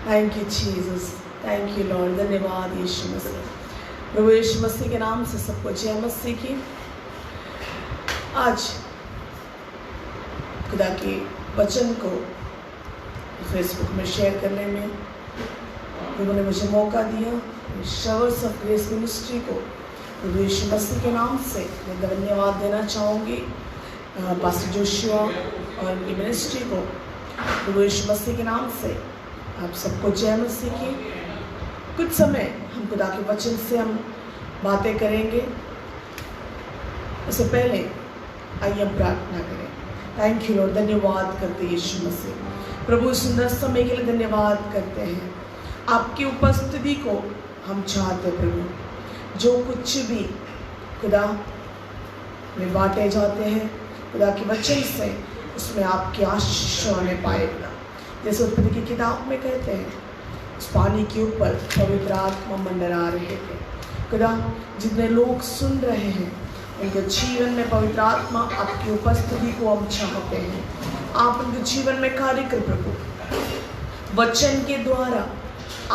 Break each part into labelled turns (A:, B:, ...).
A: Thank you Jesus, thank you Lord. धन्यवाद यीशु मसीह। प्रभु यीशु मसीह के नाम से सबको जय मसीह की। आज खुदा के वचन को फेसबुक में शेयर करने में प्रभु ने मुझे मौका दिया। शवर्स ऑफ ग्रेस मिनिस्ट्री को प्रभु यीशु मसीह के नाम से मैं धन्यवाद देना चाहूँगी। पास्टर जोशुआ और उनकी मिनिस्ट्री को प्रभु यीशु मसीह के नाम से आप सबको जय मसीह की। कुछ समय हम खुदा के वचन से हम बातें करेंगे। उससे पहले आइए हम प्रार्थना करें। Thank you Lord. धन्यवाद करते यीशु मसीह। प्रभु सुंदर समय के लिए धन्यवाद करते हैं। आपकी उपस्थिति को हम चाहते प्रभु। जो कुछ भी खुदा में बांटे जाते हैं खुदा के वचन से, उसमें आपकी आशीष होने पाएगा। जैसे उत्पत्ति की किताब में कहते हैं, उस पानी के ऊपर पवित्र आत्मा मंडरा रहे थे। खुदा जितने लोग सुन रहे हैं उनके जीवन में पवित्र आत्मा आपकी उपस्थिति को हम चाहते हैं। आप उनके जीवन में कार्य कर प्रभु। वचन के द्वारा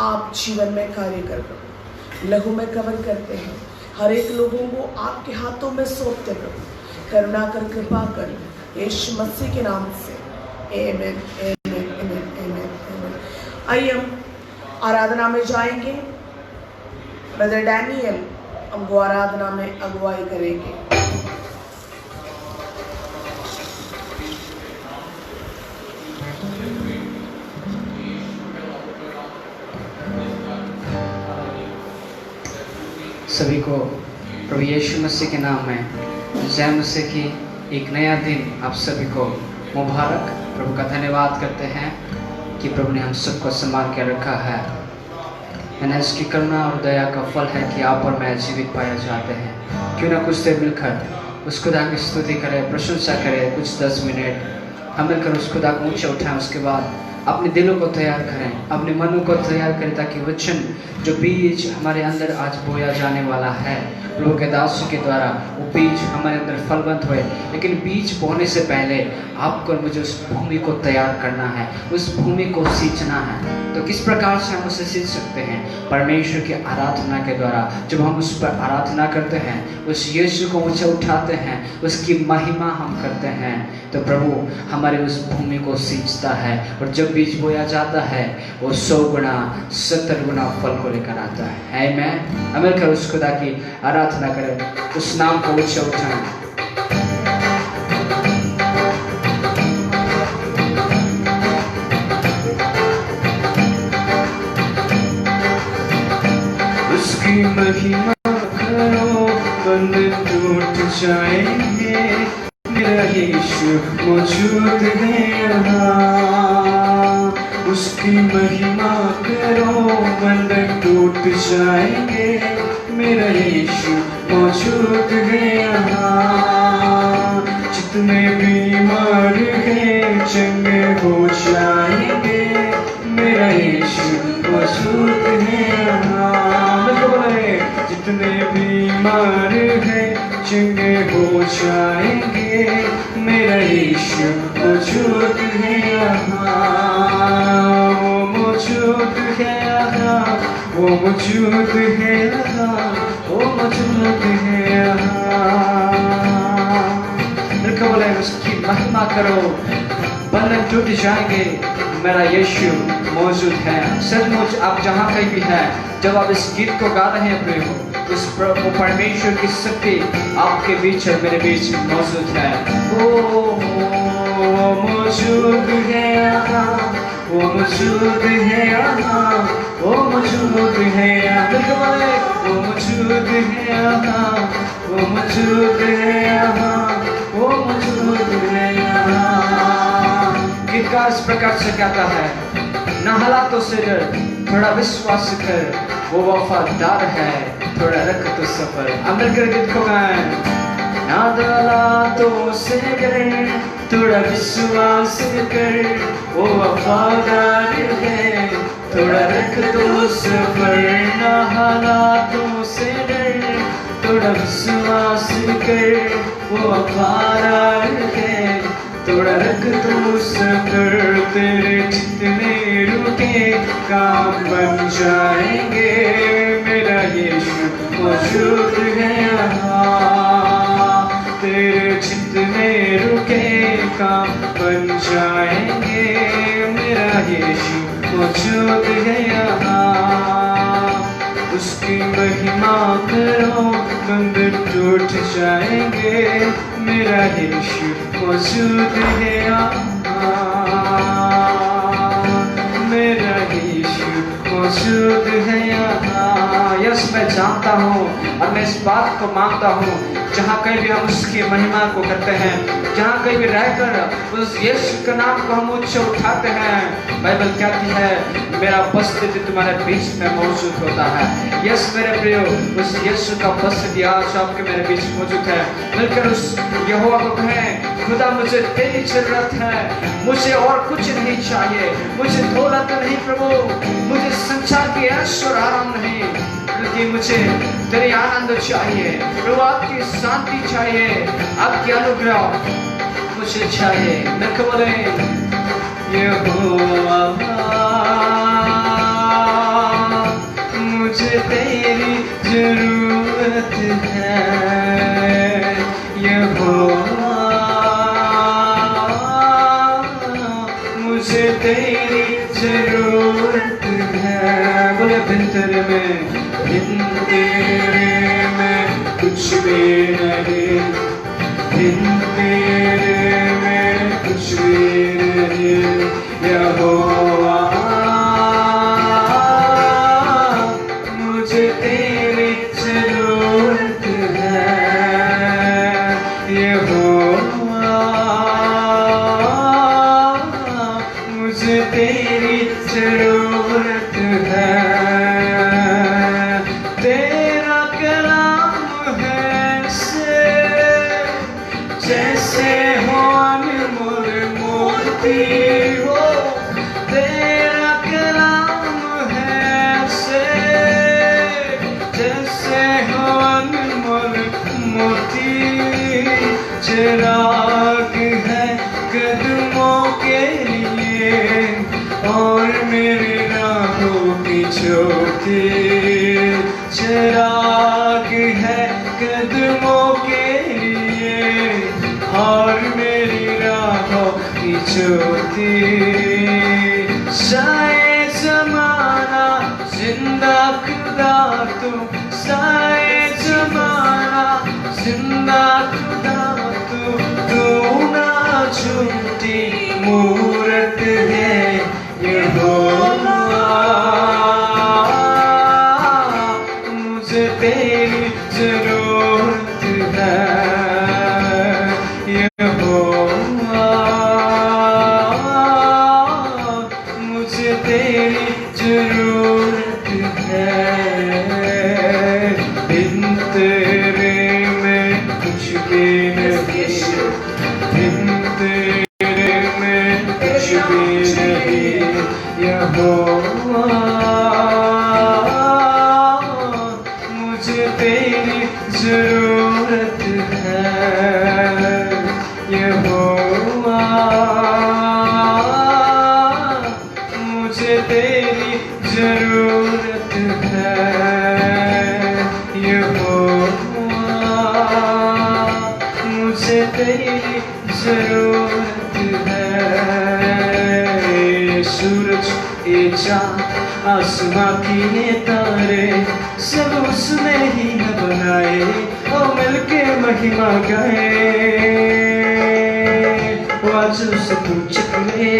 A: आप जीवन में कार्य कर प्रभु। लहू में कवर करते हैं। हर एक लोगों को आपके हाथों में सौंपते प्रभु। करुणा कर, कृपा कर, यीशु मसीह के नाम से आमीन, आमीन, आमीन, आमीन, आमीन। आइए हम आराधना में जाएंगे। ब्रदर डैनियल हमको आराधना में अगुवाई करेंगे।
B: सभी को प्रभु यीशु मसीह के नाम में जय मसीह की। एक नया दिन आप सभी को मुबारक। प्रभु का धन्यवाद करते हैं कि प्रभु ने हम सबको संभाल के रखा है। मैंने इसकी करुणा और दया का फल है कि आप और मैं जीवित पाए जाते हैं। क्यों ना कुछ देर मिलकर उस खुदा की स्तुति करें, प्रशंसा करें। कुछ 10 मिनट हम मिलकर उस खुदा को ऊंचे उठाएं। उसके बाद अपने दिलों को तैयार करें, अपने मनों को तैयार करें, ताकि वचन जो बीज हमारे अंदर आज बोया जाने वाला है प्रभु के दासों के द्वारा, वो बीज हमारे अंदर फलवंत होए। लेकिन बीज बोने से पहले आपको और मुझे उस भूमि को तैयार करना है, उस भूमि को सींचना है। तो किस प्रकार से हम उसे सींच सकते हैं? परमेश्वर की आराधना के द्वारा। जब हम उस पर आराधना करते हैं, उस यीशु को ऊंचा उठाते हैं, उसकी महिमा हम करते हैं, तो प्रभु हमारे उस भूमि को सींचता है। और जब बीज बोया जाता है वो 100 गुना 70 गुना फल को लेकर आता है। आमीन। मिलकर उस खुदा की आराधना करें, उस नाम को ऊंचा उठाएं। उसकी महिमा करो, बंधन टूट जाएंगे। मेरा यीशु मौजूद है यहाँ। उसकी महिमा करो, बंधन टूट जाएंगे। मेरा यीशु मौजूद है यहाँ। जितने बीमार हैं चंगे हो जाएंगे। मेरा यीशु मौजूद है यहाँ। जितने बीमार हैं चंगे हो जाएंगे। मेरा यीशु मौजूद है यहाँ। वो मौजूद है यहाँ, वो मौजूद है यहाँ, वो मौजूद है यहाँ। बोले उसकी महिमा करो, बंधन टूट जाएंगे। मेरा यीशु मौजूद है। सचमुच आप जहाँ कहीं भी हैं, जब आप इस गीत को गा रहे हैं प्रभु, उस प्रभु परमेश्वर की शक्ति आपके बीच और मेरे बीच मौजूद है। वो मौजूद है यहाँ, वो मौजूद है यहाँ, वो मौजूद है यहाँ। वो मौजूद है यहाँ, वो मौजूद है यहाँ, वो मौजूद है यहाँ। गीतकार इस प्रकार से कहता है, न हालातों से डर, थोड़ा विश्वास कर, वो वफादार है, थोड़ा रख तो सफर। अंदर कर गीत को गाएं। न हालातों से डर, थोड़ा विश्वास कर, वो वफादार है, थोड़ा रख तो सफर। न हालातों से डर, थोड़ा विश्वास कर, वो वफादार है, थोड़ा रख तो सफर। तेरे जितने रुके काम बन जाएंगे। मेरा यीशु मौजूद है यहाँ, तेरे जितने रुके काम बन जाएंगे। मेरा यीशु मौजूद है यहाँ, उसकी महिमा करो मंदिर टूट जाएंगे। मेरा यीशु मौजूद है यहाँ, मेरा यीशु मौजूद है यहाँ। यस, मैं जानता हूँ और मैं इस बात को मानता हूँ, जहाँ कहीं भी हम उसकी महिमा को करते हैं, जहाँ कहीं भी रहकर उस यीशु के नाम को हम ऊंचे उठाते हैं, बाइबल कहती है मेरा उपस्थिति तुम्हारे बीच में मौजूद होता है। यस मेरे प्रियो, उस यीशु का उपस्थिति आज आपके मेरे बीच मौजूद है। मिलकर उस यहोवा को कहें, खुदा मुझे तेरी जरूरत है, मुझे और कुछ नहीं चाहिए, मुझे दौलत नहीं प्रभु, मुझे संसार की ऐश और आराम नहीं, बल्कि मुझे तेरी आनंद चाहिए प्रभु, आपकी शांति चाहिए, आपकी अनुग्रह मुझे चाहिए। मिलकर बोले यहोवा मुझे तेरी जरूरत है, यहोवा मुझे तेरी जरूरत है। बोले बिन तेरे में कुछ भी नहीं, बिन तेरे में कुछ भी नहीं, यहोवा मुझे तेरी जरूरत है, यहोवा मुझे तेरी जरूरत है। तेरा कलाम है से जैसे हो अनमोल मोती हो, तेरा कलाम है से जैसे हो अनमोल मोती, चिराग है कदमों के लिए और मेरी राहों की ज्योति, चिराग है कदमों के लिए और मेरी राहों की ज्योति। साए जमाना जिंदा खुदा तू, साए जमाना जिंदा खुदा तू, तू ना झूठी मूरत है यहोवा, मुझे तेरी जरूरत है यहोवा, मुझे तेरी जरूरत है। बिन तेरे में कुछ भी नहीं, बिन तेरे में कुछ भी नहीं, यहोवा मुझे तेरी जरूरत है, यहोवा मुझे तेरी जरूरत है, यहोवा मुझे तेरी जरूरत है। सूरज ये चाँद आसमां की ये तारे सब उसने ही बनाए, और मिलके महिमा गाए। वो आज उसे तू चख ले,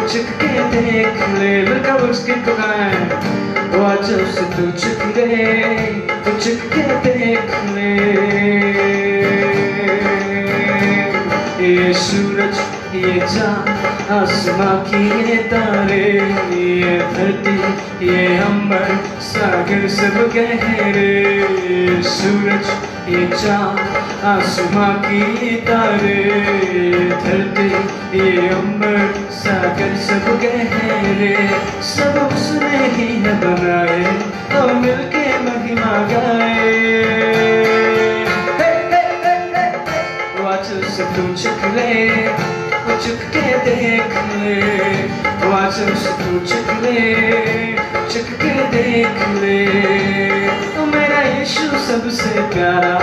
B: चख के देख ले, मिलकर उसके को गाए। वो आज उसे तू चख ले, चख के देख ले। ये सूरज ये चाँद आसमां की ये तारे, ये धरती ये अंबर सागर सब गहरे। सूरज ये चाँद आसमां की ये तारे, धरती ये अंबर सागर सब गहरे, सब उसने ही है बनाए, और मिलके महिमा गाए। से तू चख ले, चख के देख ले, तो आज उसे तू चख के देख ले। तो मेरा यीशु सबसे प्यारा,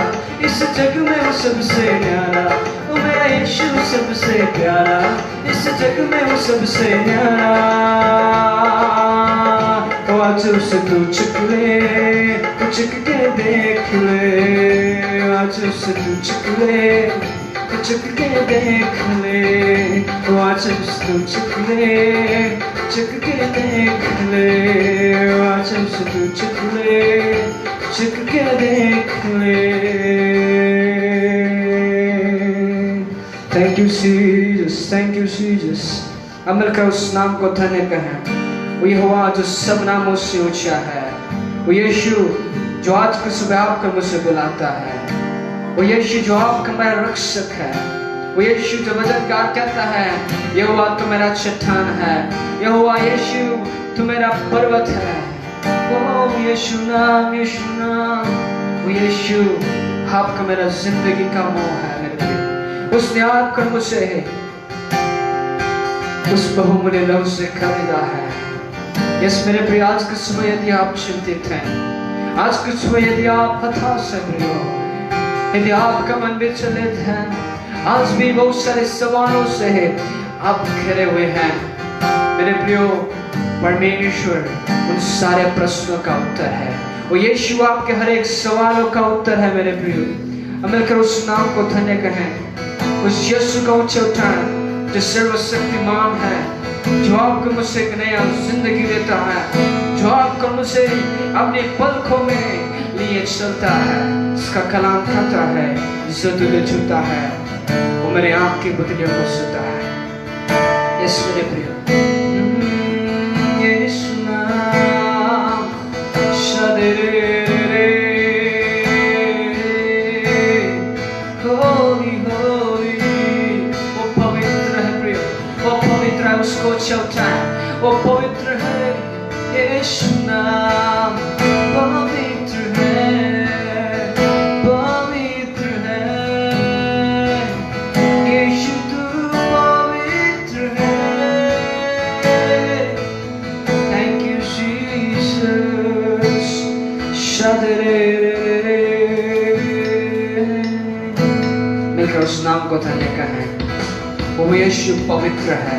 B: इस जग में वो सबसे न्यारा। तो मेरा यीशु सबसे प्यारा, इस जग में वो सबसे न्यारा। तो आज उसे तू चख के देख ले। आज उसे तू चख के देख ले। तो आज उसे तू चख के देख ले। आज उसे तू चख के देख ले। Thank you Jesus, thank you Jesus. अब मिलकर उस नाम को धन्य कहें। वो यहोवा जो सब नामों से ऊंचा है, वो यीशु जो आज के सुबह आपको मुझसे बुलाता है, वो यीशु जो आपका मेरा रक्षक है, वो यीशु जो मददगार कहता है, यहोवा तू मेरा चट्टान है, यहोवा यीशु तू मेरा पर्वत है। ओ यीशु नाम, यीशु नाम, वो यीशु आपका मेरा जिंदगी का मोह है मेरे प्रिय। उसने आपको मुझसे उस बहुमूल्य लव से खरीदा है। यस मेरे प्रिय, आज के सुबह यदि आप चिंतित हैं, आज के सुबह यदि आप हताश हो, यदि आपका मन विचलित है, आज भी बहुत सारे सवालों से आप घिरे हुए हैं, मेरे प्रियो परमेश्वर उन सारे प्रश्नों का उत्तर है। वो यीशु आपके हर एक सवालों का उत्तर है मेरे प्रियो। मिलकर उस नाम को धन्य कहें, उस यीशु का ऊंचा उठाएं जो सर्वशक्तिमान है, जो आपको मुझसे एक नया जिंदगी देता है, जो आपको मुझसे अपने पलकों में लिए चलता है, उसका कलाम खाता है, ज़रूर छूता है, वो मेरे आँख की बुतलियों को सुता है। यस मेरे प्रिय, यीशु नाम शदरे उसको चलता है, वो पवित्र है। यीशु नाम पवित्र है, पवित्र है। यीशु तू पवित्र है। Thank you Jesus. शदरे मिलकर उस नाम को धन्य कहें। वो यीशु पवित्र है,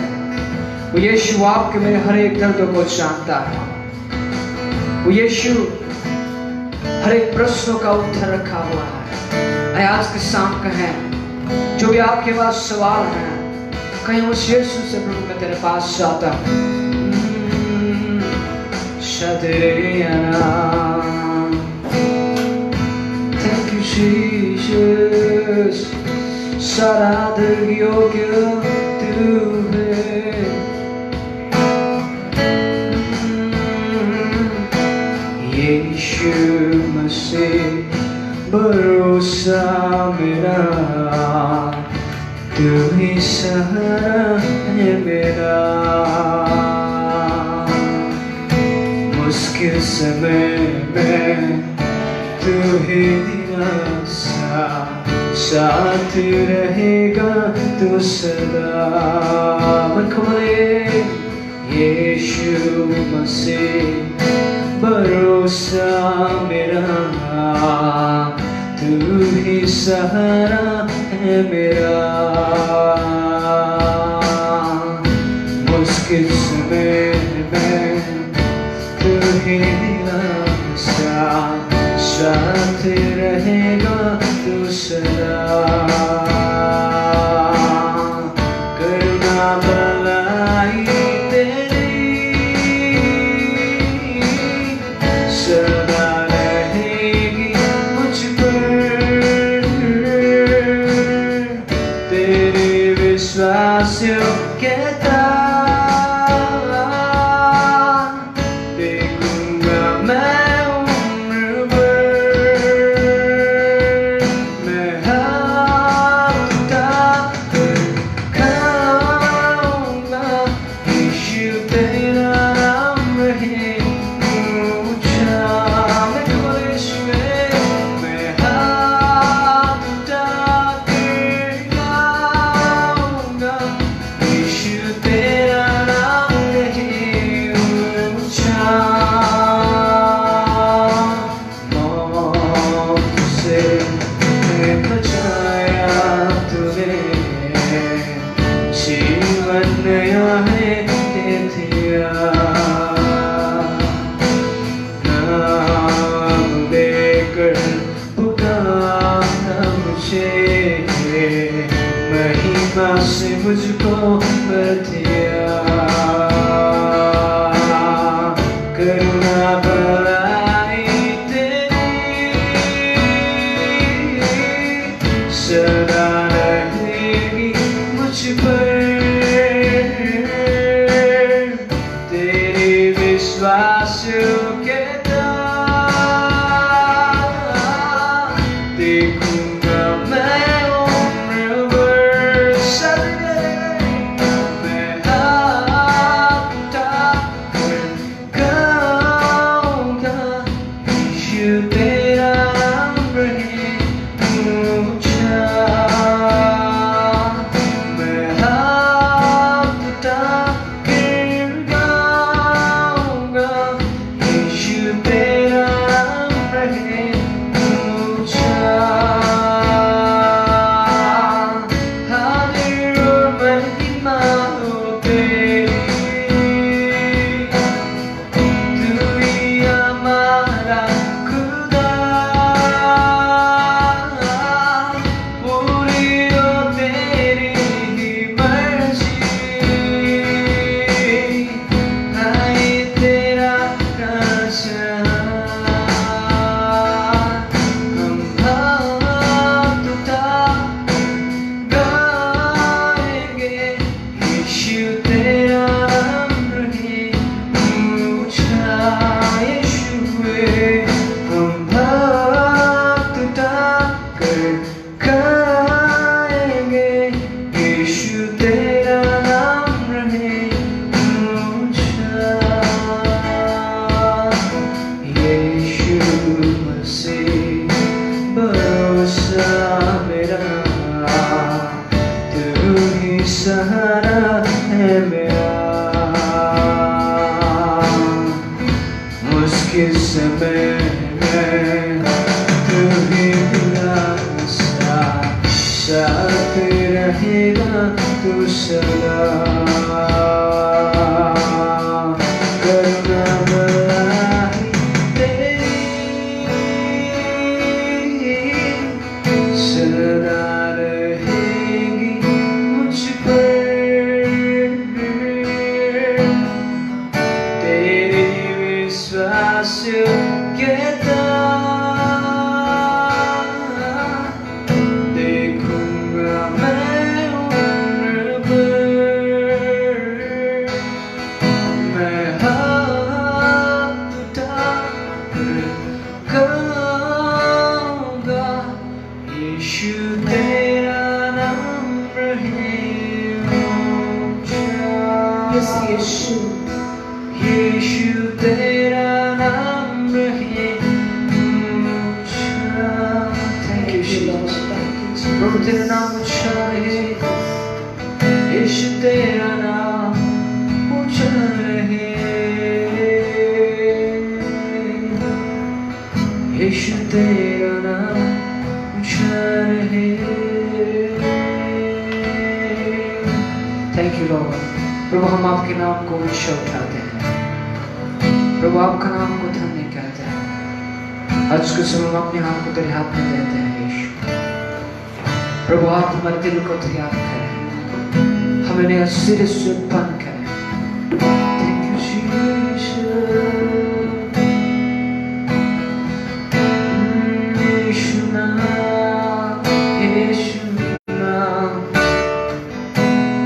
B: वो यीशु आपके मेरे हर एक दर्द को जानता है, वो यीशु हर एक प्रश्नों का उत्तर रखा हुआ है। आज के शाम कहें, जो भी आपके पास सवाल है, कहीं उस यीशु से प्रभु मैं तेरे पास आता हूँ। Thank you Jesus. सारा दर्द योग्य तू है। यीशु मसीह भरोसा मेरा, तू ही सहारा है मेरा। मुश्किल समय में तू ही दिलासा, साथ रहेगा तू सदा। यीशु मसीह भरोसा मेरा, तू ही सहारा है मेरा। मुश्किल समय में तू ही दिलासा, साथ रहेगा तू सदा। करुणा भलाई सदा रहेगी मुझ पर। तेरे विश्वास के तारा देखूंगा मैं उम्र भर। मैं समय में तुम्हें मिला साथ रहेगा तू सदा करुणा मलाई तेरी सदा रहेगी मुझ पर तेरी विश्वास योग्यता देखूंगा मैं उम्र भर मैं हाथ उठाकर कहूंगा यीशु तेरा नाम रहे ऊंचा
A: यीशु
B: यीशु तेरा नाम रहे ऊंचा थैंक यू जीसस प्रभु तेरा नाम ऊंचा रहे यीशु तेरा नाम ऊंचा रहे यीशु तेरा नाम ऊंचा रहे थैंक यू लॉर्ड प्रभु हम आपके नाम को ऊंचा उठाते हैं प्रभु आपका नाम को धन्य कहते हैं आज के समय हम अपने हाथ को तेरे हाथ में देते हैं यीशु प्रभु आप हमारे दिल को तैयार करें हमें नया सिरे से उत्पन्न करें थैंक यू जीसस यीशु नाम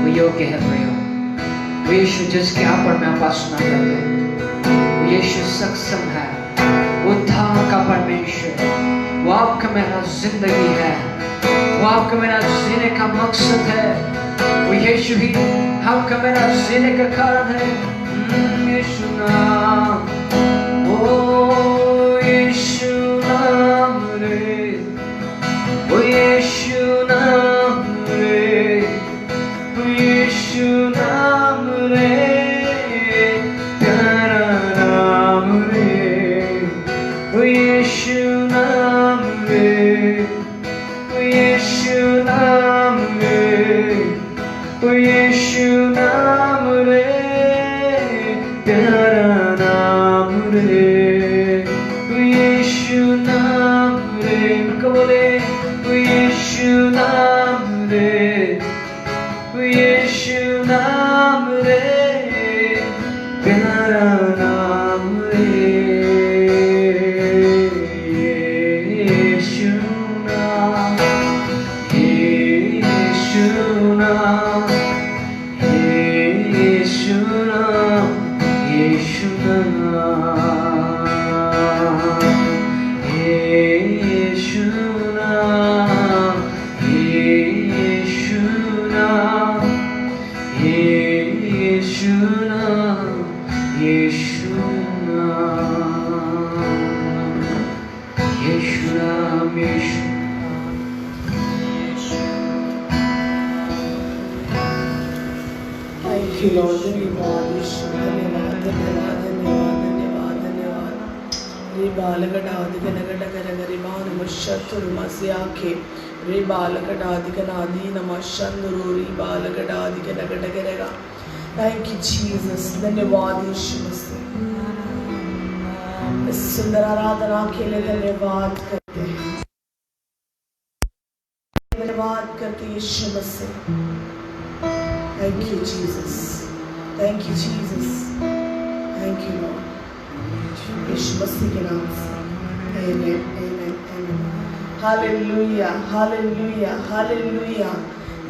B: वो योग्य है प्रयोग वो यीशु जिसके यहाँ पर मैं उपासना करते हैं वो यीशु सक्षम है वो उद्धार का परमेश्वर वो आपका मेरा जिंदगी है वो आपका मेरा जीने का मकसद है वो यीशु ही आपका मेरा जीने का कारण है यीशु नाम ओ यीशु नाम रे ओ यीशु नाम रे ओ यीशु नाम रे प्यारा नाम रे ओ यीशु नाम रे ओ यीशु नाम रे ओ यीशु नाम रे प्यारा नाम रे ओ यीशु नाम रे बोले ओ यीशु नाम रे ओ यीशु नाम रे प्यारा नाम रे यीशु नाम यीशु नाम यीशु नाम यीशु नाम यीशु नाम यीशु नाम यीशु नाम यीशु नाम यीशु नाम यीशु
A: थैंक यू लॉर्ड धन्यवाद यीशु धन्यवाद धन्यवाद धन्यवाद धन्यवाद धन्यवाद रे बाल गडादि गनगड गरगरि मान मुशतुर मस्याखे रे बाल गडादि गनादि नमशंदुरु रे बाल गडादि गनगड गरगा थैंक यू जीसस धन्यवाद यीशु मसीह इस सुंदर आराधना के लिए धन्यवाद करते हैं धन्यवाद करते यीशु मसीह thank you Jesus thank you Jesus thank you Lord यीशु मसीह के नाम से आमेन आमेन आमेन हालेलुया हालेलुया हालेलुया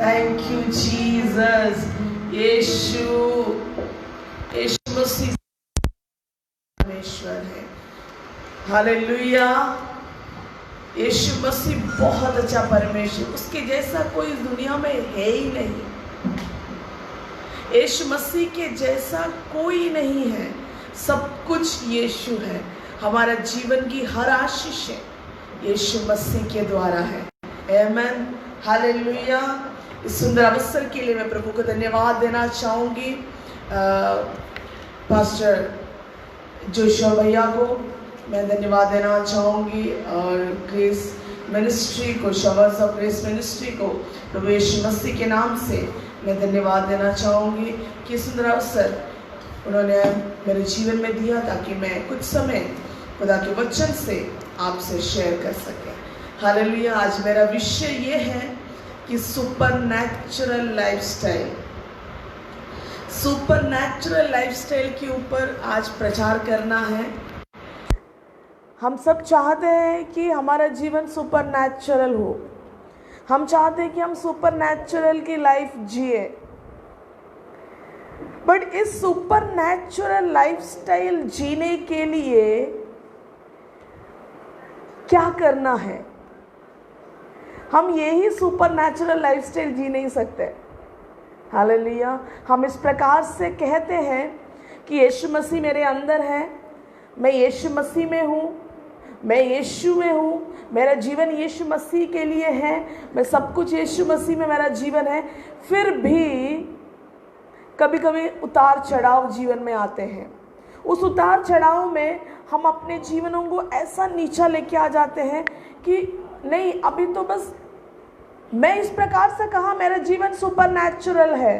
A: थैंक यू जीसस यीशु यीशु मसीह परमेश्वर है हालेलुया यीशु मसीह बहुत अच्छा परमेश्वर उसके जैसा कोई इस दुनिया में है ही नहीं यीशु मसीह के जैसा कोई नहीं है सब कुछ यीशु है हमारा जीवन की हर आशीष है यीशु मसीह के द्वारा है आमेन हालेलुया इस सुंदर अवसर के लिए मैं प्रभु को धन्यवाद देना चाहूँगी पास्टर जोशुआ भैया को मैं धन्यवाद देना चाहूँगी और ग्रेस मिनिस्ट्री को, शवर्स ऑफ ग्रेस मिनिस्ट्री को प्रभु यीशु मसीह के नाम से मैं धन्यवाद देना चाहूँगी कि सुंदर अवसर उन्होंने मेरे जीवन में दिया ताकि मैं कुछ समय खुदा के वचन से आपसे शेयर कर सके। हालेलुया। आज मेरा विषय ये है कि सुपरनैचुरल लाइफस्टाइल, सुपरनैचुरल लाइफस्टाइल के ऊपर आज प्रचार करना है। हम सब चाहते हैं कि हमारा जीवन सुपरनैचुरल हो, हम चाहते हैं कि हम सुपरनैचुरल की लाइफ जिए, बट इस सुपरनैचुरल लाइफस्टाइल जीने के लिए क्या करना है? हम यही सुपरनैचुरल लाइफस्टाइल जी नहीं सकते। हालेलुया। हम इस प्रकार से कहते हैं कि यीशु मसीह मेरे अंदर है, मैं यीशु मसीह में हूँ, मैं यीशु में हूँ, मेरा जीवन यीशु मसीह के लिए है, मैं सब कुछ यीशु मसीह में मेरा जीवन है। फिर भी कभी कभी उतार चढ़ाव जीवन में आते हैं। उस उतार चढ़ाव में हम अपने जीवनों को ऐसा नीचा लेके आ जाते हैं कि नहीं, अभी तो बस मैं इस प्रकार से कहा मेरा जीवन सुपरनैचुरल है,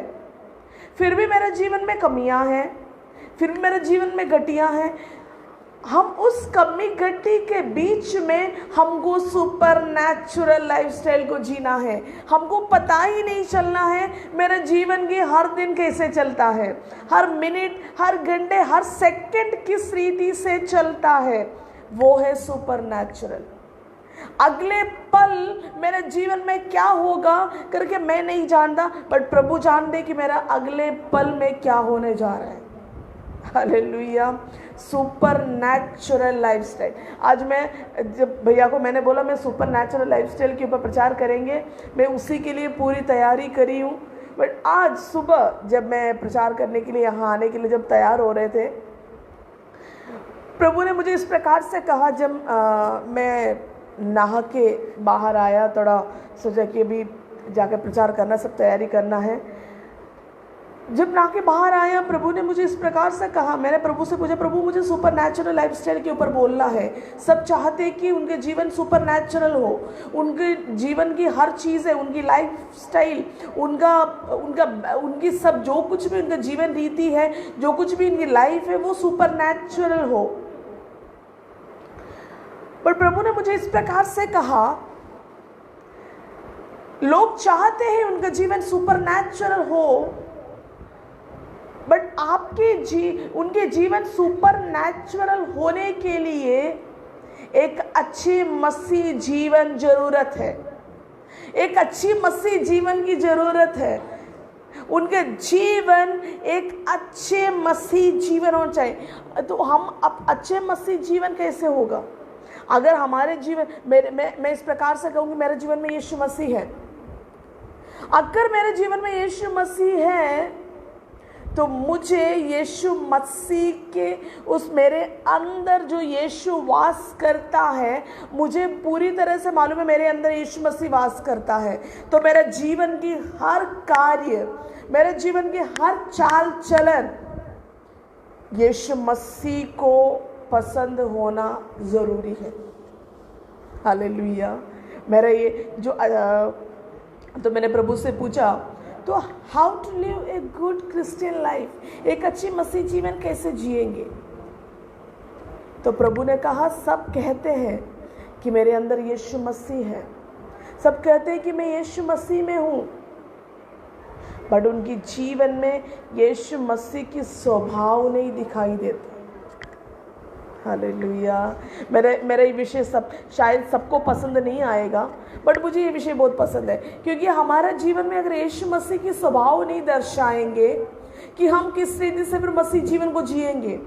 A: फिर भी मेरे जीवन में कमियां हैं, फिर भी मेरे जीवन में घटियां हैं। हम उस कमी घटी के बीच में हमको सुपरनैचुरल लाइफस्टाइल को जीना है। हमको पता ही नहीं चलना है मेरे जीवन की हर दिन कैसे चलता है, हर मिनट, हर घंटे, हर सेकंड किस रीति से चलता है। वो है सुपरनैचुरल। अगले पल मेरे जीवन में क्या होगा करके मैं नहीं जानता, बट प्रभु जानते कि मेरा अगले पल में क्या होने जा रहा है। हालेलुया। Supernatural lifestyle. आज मैं जब भैया को मैंने बोला मैं सुपरनैचुरल लाइफस्टाइल के ऊपर प्रचार करेंगे, मैं उसी के लिए पूरी तैयारी करी हूँ। बट आज सुबह जब मैं प्रचार करने के लिए यहाँ आने के लिए जब तैयार हो रहे थे, प्रभु ने मुझे इस प्रकार से कहा। जब मैं नहा के बाहर आया, थोड़ा सोचा कि अभी जाकर प्रचार करना, सब तैयारी करना है। जब नहा के बाहर आया, प्रभु ने मुझे इस प्रकार से कहा। मैंने प्रभु से पूछा, प्रभु मुझे सुपरनैचुरल लाइफस्टाइल के ऊपर बोलना है। सब चाहते कि उनके जीवन सुपरनैचुरल हो, उनके जीवन की हर चीज़ है, उनकी लाइफस्टाइल, उनकी सब जो कुछ भी उनका जीवन रीति है, जो कुछ भी उनकी लाइफ है, वो सुपरनैचुरल हो। पर प्रभु ने मुझे इस प्रकार से कहा, लोग चाहते हैं उनका जीवन सुपरनैचुरल हो, बट उनके जीवन सुपरनैचुरल होने के लिए एक अच्छी मसीह जीवन जरूरत है। एक अच्छी मसीह जीवन की जरूरत है। उनके जीवन एक अच्छे मसीह जीवन होना चाहिए। तो हम अब अच्छे मसीह जीवन कैसे होगा? अगर हमारे जीवन मैं इस प्रकार से कहूँगी, मेरे जीवन में यीशु मसीह है। अगर मेरे जीवन में यीशु मसीह है तो मुझे यीशु मसीह के उस मेरे अंदर जो यीशु वास करता है, मुझे पूरी तरह से मालूम है मेरे अंदर यीशु मसीह वास करता है। तो मेरे जीवन की हर कार्य, मेरे जीवन की हर चाल चलन यीशु मसीह को पसंद होना ज़रूरी है। हालेलुया। मेरा ये जो तो मैंने प्रभु से पूछा, तो how to live a good Christian life, एक अच्छी मसीह जीवन कैसे जिएंगे? तो प्रभु ने कहा, सब कहते हैं कि मेरे अंदर यीशु मसीह है, सब कहते हैं कि मैं यीशु मसीह में हूँ, बट उनकी जीवन में यीशु मसीह की स्वभाव नहीं दिखाई देता। हालेलुया। मेरा ये विषय शायद सबको पसंद नहीं आएगा, बट मुझे ये विषय बहुत पसंद है, क्योंकि हमारा जीवन में अगर यीशु मसीह की स्वभाव नहीं दर्शाएंगे कि हम किस रीति से फिर मसीह जीवन को जिएंगे,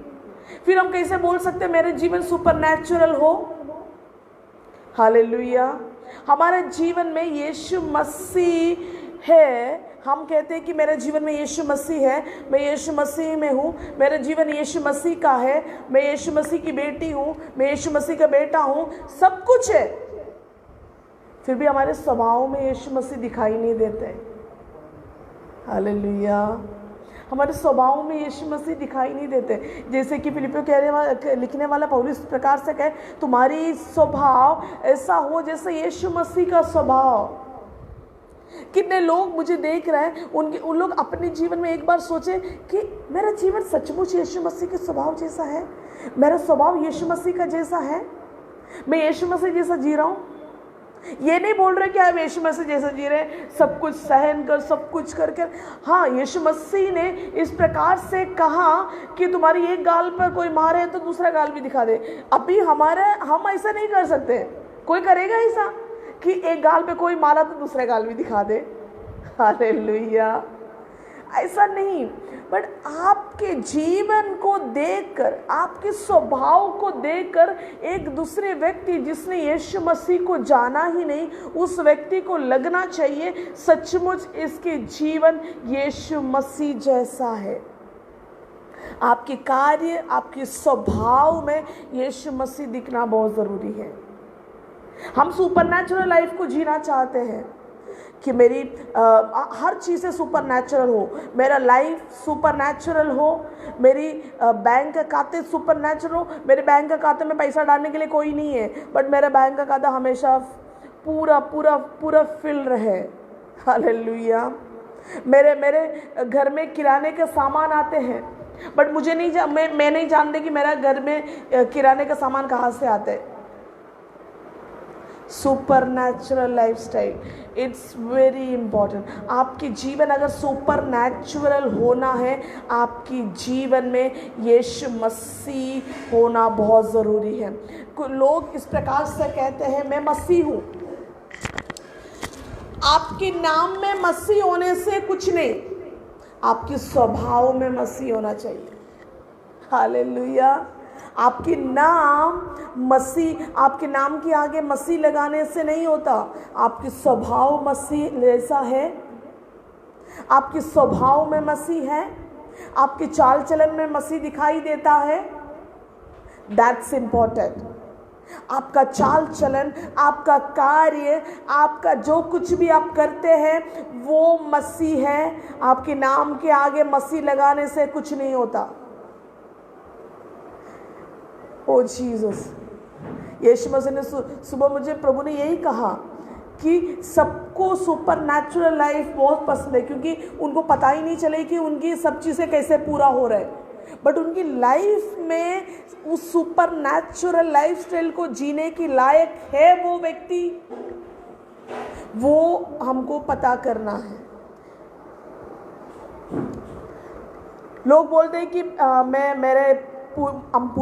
A: फिर हम कैसे बोल सकते हैं मेरे जीवन सुपरनैचुरल हो? हालेलुया। हमारे जीवन में यीशु मसीह है, हम कहते हैं कि मेरे जीवन में यीशु मसीह है, मैं यीशु मसीह में हूँ, मेरा जीवन यीशु मसीह का है, मैं यीशु मसीह की बेटी हूँ, मैं यीशु मसीह का बेटा हूँ, सब कुछ है, फिर भी हमारे स्वभाव में यीशु मसीह दिखाई नहीं देते। हालेलुया। हमारे स्वभाव में यीशु मसीह दिखाई नहीं देते। जैसे कि फिलिपियों लिखने वाला पौलुस इस प्रकार से कहे, तुम्हारी स्वभाव ऐसा हो जैसे यीशु मसीह का स्वभाव। कितने लोग मुझे देख रहे हैं, उन लोग अपने जीवन में एक बार सोचे कि मेरा जीवन सचमुच यीशु मसीह के स्वभाव जैसा है, मेरा स्वभाव यीशु मसीह का जैसा है, मैं यीशु मसीह जैसा जी रहा हूँ। ये नहीं बोल रहे कि आप यीशु मसीह जैसा जी रहे, सब कुछ सहन कर, सब कुछ करके। हाँ, यीशु मसीह ने इस प्रकार से कहा कि तुम्हारी एक गाल पर कोई मारे तो दूसरा गाल भी दिखा दे। अभी हम ऐसा नहीं कर सकते। कोई करेगा ऐसा कि एक गाल पे कोई मारा तो दूसरा गाल भी दिखा दे? हालेलुया, ऐसा नहीं। बट आपके जीवन को देखकर, आपके स्वभाव को देखकर एक दूसरे व्यक्ति जिसने यीशु मसीह को जाना ही नहीं, उस व्यक्ति को लगना चाहिए सचमुच इसके जीवन यीशु मसीह जैसा है। आपके कार्य, आपके स्वभाव में यीशु मसीह दिखना बहुत ज़रूरी है। हम सुपरनैचुरल लाइफ को जीना चाहते हैं कि मेरी हर चीज़ से सुपरनैचुरल हो, मेरा लाइफ सुपरनैचुरल हो, मेरी बैंक खाते सुपरनैचुरल हो। मेरे बैंक खाते में पैसा डालने के लिए कोई नहीं है, बट मेरा बैंक खाता हमेशा पूरा पूरा पूरा फिल रहे। हालेलुया। मेरे घर में किराने के सामान आते हैं, बट मैं नहीं जानती कि मेरा घर में किराने का सामान कहाँ से आता है। Supernatural lifestyle, it's very important. आपके जीवन अगर सुपरनैचुरल होना है, आपकी जीवन में यीशु मसीह होना बहुत ज़रूरी है। लोग इस प्रकार से कहते हैं, मैं मसीह हूँ। आपके नाम में मसीह होने से कुछ नहीं, आपके स्वभाव में मसीह होना चाहिए। हालेलुया। आपके नाम मसीह, आपके नाम के आगे मसीह लगाने से नहीं होता। आपके स्वभाव मसीह जैसा है, आपके स्वभाव में मसीह है, आपके चाल चलन में मसीह दिखाई देता है। That's important. आपका चाल चलन, आपका कार्य, आपका जो कुछ भी आप करते हैं वो मसीह है। आपके नाम के आगे मसीह लगाने से कुछ नहीं होता। ओ जीसस, यीशु मसीह ने सुबह मुझे प्रभु ने यही कहा कि सबको सुपरनैचुरल लाइफ बहुत पसंद है, क्योंकि उनको पता ही नहीं चले कि उनकी सब चीज़ें कैसे पूरा हो रहा है। बट उनकी लाइफ में उस सुपरनैचुरल लाइफस्टाइल को जीने की लायक है वो व्यक्ति, वो हमको पता करना है। लोग बोलते हैं कि हम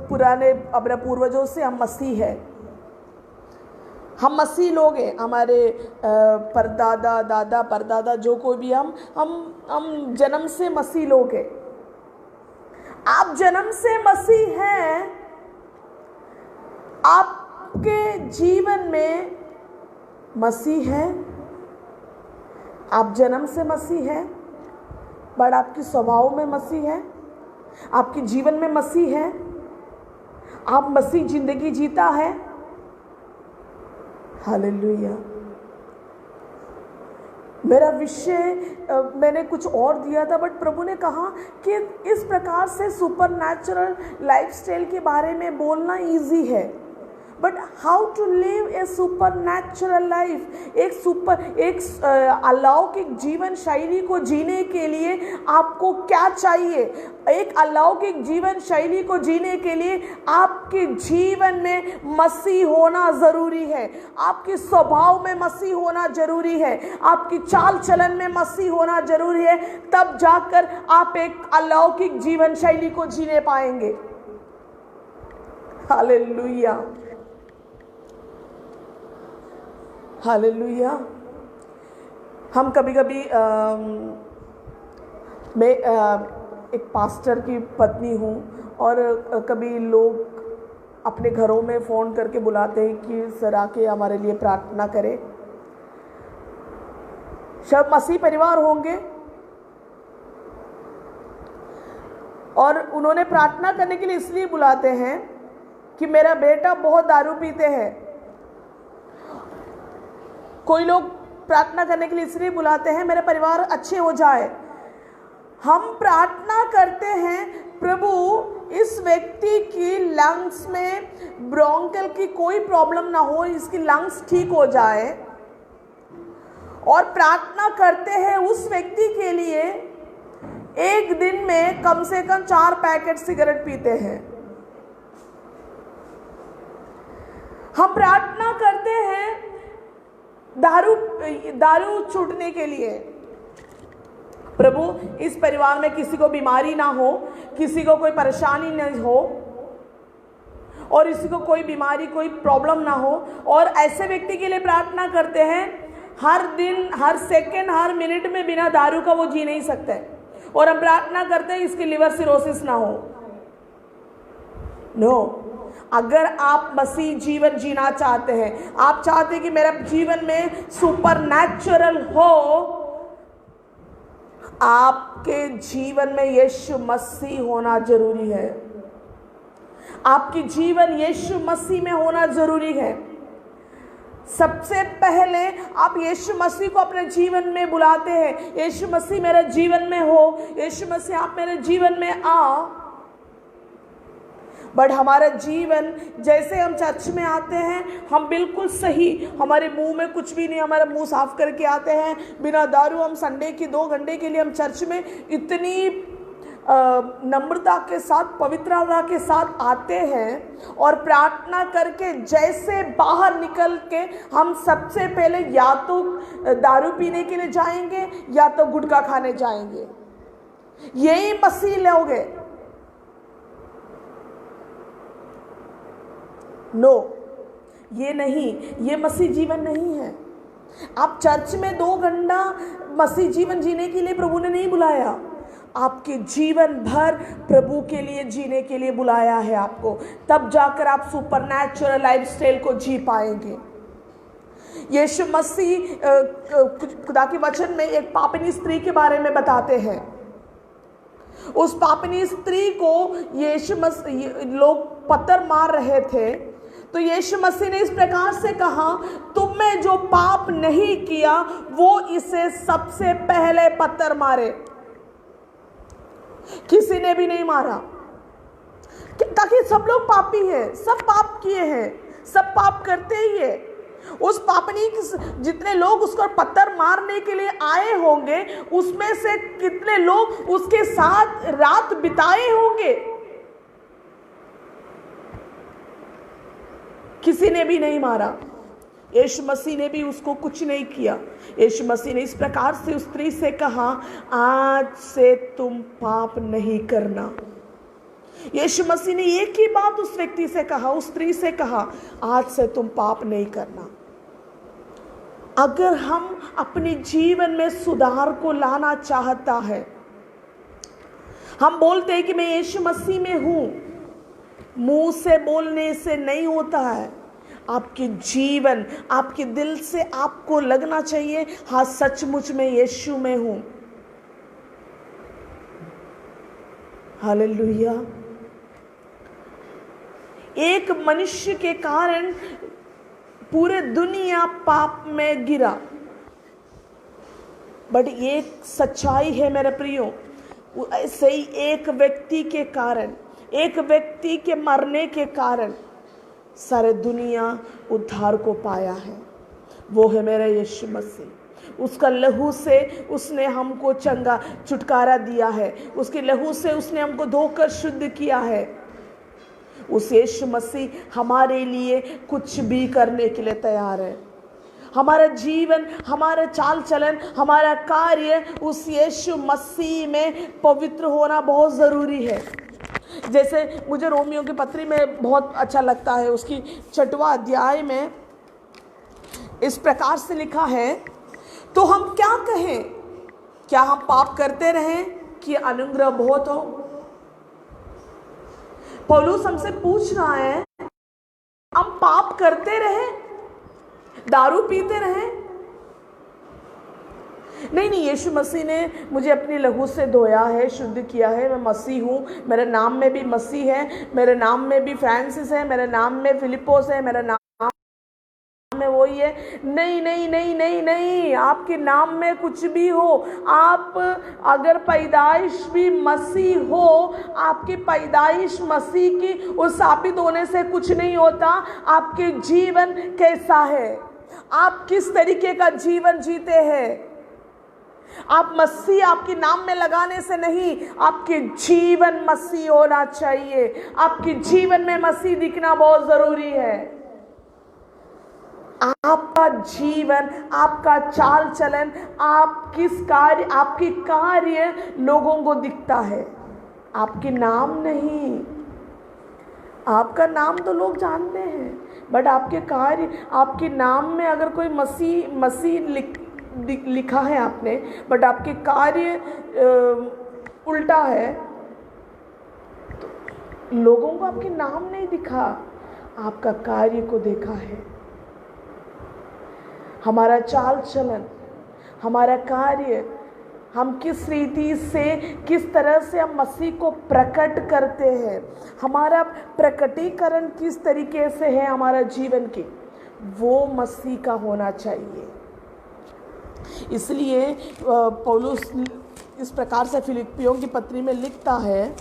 A: पुराने अपने पूर्वजों से हम मसीह है, हम मसीह लोग हैं। हमारे परदादा, दादा, परदादा जो कोई भी हम जन्म से मसीह लोग हैं। आप जन्म से मसीह हैं, आपके जीवन में मसीह है, आप जन्म से मसीह हैं, बट आपके स्वभाव में मसीह है, आपके जीवन में मसीह है, आप मसीह जिंदगी जीता है। हालेलुया। मेरा विषय मैंने कुछ और दिया था, बट प्रभु ने कहा कि इस प्रकार से सुपरनैचुरल लाइफस्टाइल के बारे में बोलना इजी है, but how to live a supernatural life. एक अलौकिक जीवन शैली को जीने के लिए आपको क्या चाहिए? एक अलौकिक जीवन शैली को जीने के लिए आपके जीवन में मसीह होना ज़रूरी है, आपके स्वभाव में मसीह होना जरूरी है, आपकी चाल चलन में मसीह होना जरूरी है। तब जाकर आप एक अलौकिक जीवन शैली को जीने पाएंगे। Hallelujah, hallelujah. हम कभी कभी मैं एक पास्टर की पत्नी हूँ, और कभी लोग अपने घरों में फ़ोन करके बुलाते हैं कि सर आके हमारे लिए प्रार्थना करें। सब मसीह परिवार होंगे और उन्होंने प्रार्थना करने के लिए इसलिए बुलाते हैं कि मेरा बेटा बहुत दारू पीते हैं। कोई लोग प्रार्थना करने के लिए इसलिए बुलाते हैं मेरा परिवार अच्छे हो जाए। हम प्रार्थना करते हैं, प्रभु इस व्यक्ति की लंग्स में ब्रोंकल की कोई प्रॉब्लम ना हो, इसकी लंग्स ठीक हो जाए। और प्रार्थना करते हैं उस व्यक्ति के लिए एक दिन में कम से कम 4 पैकेट सिगरेट पीते हैं। हम प्रार्थना करते हैं दारू छूटने के लिए, प्रभु इस परिवार में किसी को बीमारी ना हो, किसी को कोई परेशानी नहीं हो, और किसी को कोई बीमारी कोई प्रॉब्लम ना हो। और ऐसे व्यक्ति के लिए प्रार्थना करते हैं, हर दिन हर सेकंड हर मिनट में बिना दारू का वो जी नहीं सकते। और हम प्रार्थना करते हैं इसकी लिवर सिरोसिस ना हो। नो, अगर आप मसीह जीवन जीना चाहते हैं, आप चाहते हैं कि मेरा जीवन में सुपर नेचुरल हो, आपके जीवन में यीशु मसीह होना जरूरी है। आपकी जीवन यीशु मसीह में होना जरूरी है। सबसे पहले आप यीशु मसीह को अपने जीवन में बुलाते हैं, यीशु मसीह मेरे जीवन में हो, यीशु मसीह आप मेरे जीवन में आ। बट हमारा जीवन, जैसे हम चर्च में आते हैं, हम बिल्कुल सही, हमारे मुंह में कुछ भी नहीं, हमारा मुंह साफ करके आते हैं बिना दारू। हम संडे की 2 घंटे के लिए हम चर्च में इतनी नम्रता के साथ, पवित्रता के साथ आते हैं, और प्रार्थना करके जैसे बाहर निकल के हम सबसे पहले या तो दारू पीने के लिए जाएंगे या तो गुटखा खाने जाएंगे। यही मसीह लोग हैं। नो, ये नहीं, ये मसीह जीवन नहीं है। आप चर्च में 2 घंटा मसीह जीवन जीने के लिए प्रभु ने नहीं बुलाया, आपके जीवन भर प्रभु के लिए जीने के लिए बुलाया है आपको। तब जाकर आप सुपरनैचुरल लाइफस्टाइल को जी पाएंगे। यीशु मसीह खुदा के वचन में एक पापिनी स्त्री के बारे में बताते हैं। उस पापिनी स्त्री को यीशु मसीह लोग पत्थर मार रहे थे, तो यीशु मसीह ने इस प्रकार से कहा, तुमने जो पाप नहीं किया वो इसे सबसे पहले पत्थर मारे। किसी ने भी नहीं मारा, ताकि सब लोग पापी हैं, सब पाप किए हैं, सब पाप करते ही है। उस पापनी जितने लोग उसको पत्थर मारने के लिए आए होंगे, उसमें से कितने लोग उसके साथ रात बिताए होंगे? किसी ने भी नहीं मारा। यीशु मसीह ने भी उसको कुछ नहीं किया। यीशु मसीह ने इस प्रकार से उस स्त्री से कहा, आज से तुम पाप नहीं करना। यीशु मसीह ने एक ही बात उस व्यक्ति से कहा, उस स्त्री से कहा, आज से तुम पाप नहीं करना। अगर हम अपने जीवन में सुधार को लाना चाहता है, हम बोलते हैं कि मैं यीशु मसीह में हूं, मुंह से बोलने से नहीं होता है। आपके जीवन, आपके दिल से आपको लगना चाहिए, हाँ सचमुच में यीशु में हूं। हालेलुया। एक मनुष्य के कारण पूरे दुनिया पाप में गिरा, बट एक सच्चाई है मेरे प्रियो, ऐसे ही एक व्यक्ति के कारण, एक व्यक्ति के मरने के कारण सारे दुनिया उद्धार को पाया है। वो है मेरा यीशु मसीह। उसका लहू से उसने हमको चंगा छुटकारा दिया है, उसके लहू से उसने हमको धोकर शुद्ध किया है। उस यीशु मसीह हमारे लिए कुछ भी करने के लिए तैयार है। हमारा जीवन, हमारा चाल चलन, हमारा कार्य उस यीशु मसीह में पवित्र होना बहुत ज़रूरी है। जैसे मुझे रोमियो की पत्री में बहुत अच्छा लगता है, उसकी 6वां अध्याय में इस प्रकार से लिखा है, तो हम क्या कहें, क्या हम पाप करते रहें कि अनुग्रह बहुत हो? पौलुस हमसे पूछ रहा है, हम पाप करते रहें, दारू पीते रहें? नहीं, यीशु मसीह ने मुझे अपनी लहू से धोया है, शुद्ध किया है। मैं मसीह हूँ, मेरे नाम में भी मसीह है, मेरे नाम में भी फ्रांसिस है, मेरे नाम में फिलिपोस है, मेरे नाम में वही है। नहीं नहीं नहीं नहीं नहीं, आपके नाम में कुछ भी हो, आप अगर पैदाइश भी मसीह हो, आपकी पैदाइश मसीह की उस साबित होने से कुछ नहीं होता। आपके जीवन कैसा है, आप किस तरीके का जीवन जीते हैं, आप मसीह आपके नाम में लगाने से नहीं, आपके जीवन मसीह होना चाहिए। आपके जीवन में मसीह दिखना बहुत जरूरी है। आपका जीवन, आपका चाल चलन, आप किस कार्य, आपके कार्य लोगों को दिखता है, आपके नाम नहीं। आपका नाम तो लोग जानते हैं, बट आपके कार्य, आपके नाम में अगर कोई मसीह लिखा है आपने, बट आपके कार्य उल्टा है, तो लोगों को आपके नाम नहीं दिखा, आपका कार्य को देखा है। हमारा चाल चलन, हमारा कार्य, हम किस रीति से, किस तरह से हम मसीह को प्रकट करते हैं, हमारा प्रकटीकरण किस तरीके से है हमारा जीवन की, वो मसीह का होना चाहिए। इसलिए पौलुस इस प्रकार से फिलिप्पियों की पत्री में लिखता है,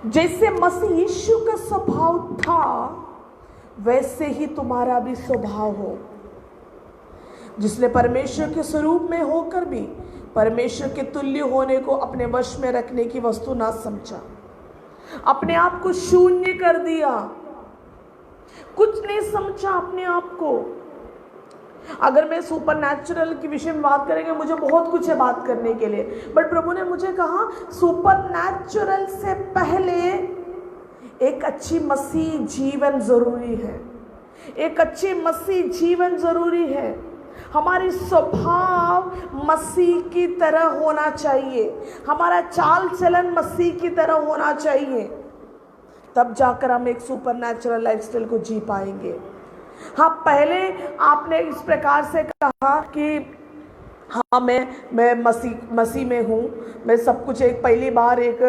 A: जैसे मसीह यीशु का स्वभाव था वैसे ही तुम्हारा भी स्वभाव हो, जिसने परमेश्वर के स्वरूप में होकर भी परमेश्वर के तुल्य होने को अपने वश में रखने की वस्तु ना समझा, अपने आप को शून्य कर दिया, कुछ नहीं समझा अपने आप को। अगर मैं सुपर नेचुरल के विषय में बात करेंगे, मुझे बहुत कुछ है बात करने के लिए, बट प्रभु ने मुझे कहा सुपर नेचुरल से पहले एक अच्छी मसीह जीवन जरूरी है, एक अच्छी मसीह जीवन जरूरी है। हमारी स्वभाव मसीह की तरह होना चाहिए, हमारा चाल चलन मसीह की तरह होना चाहिए, तब जाकर हम एक सुपर नेचुरल लाइफस्टाइल को जी पाएंगे। हाँ, पहले आपने इस प्रकार से कहा कि हाँ मैं मसीह में हूँ, मैं सब कुछ, एक पहली बार एक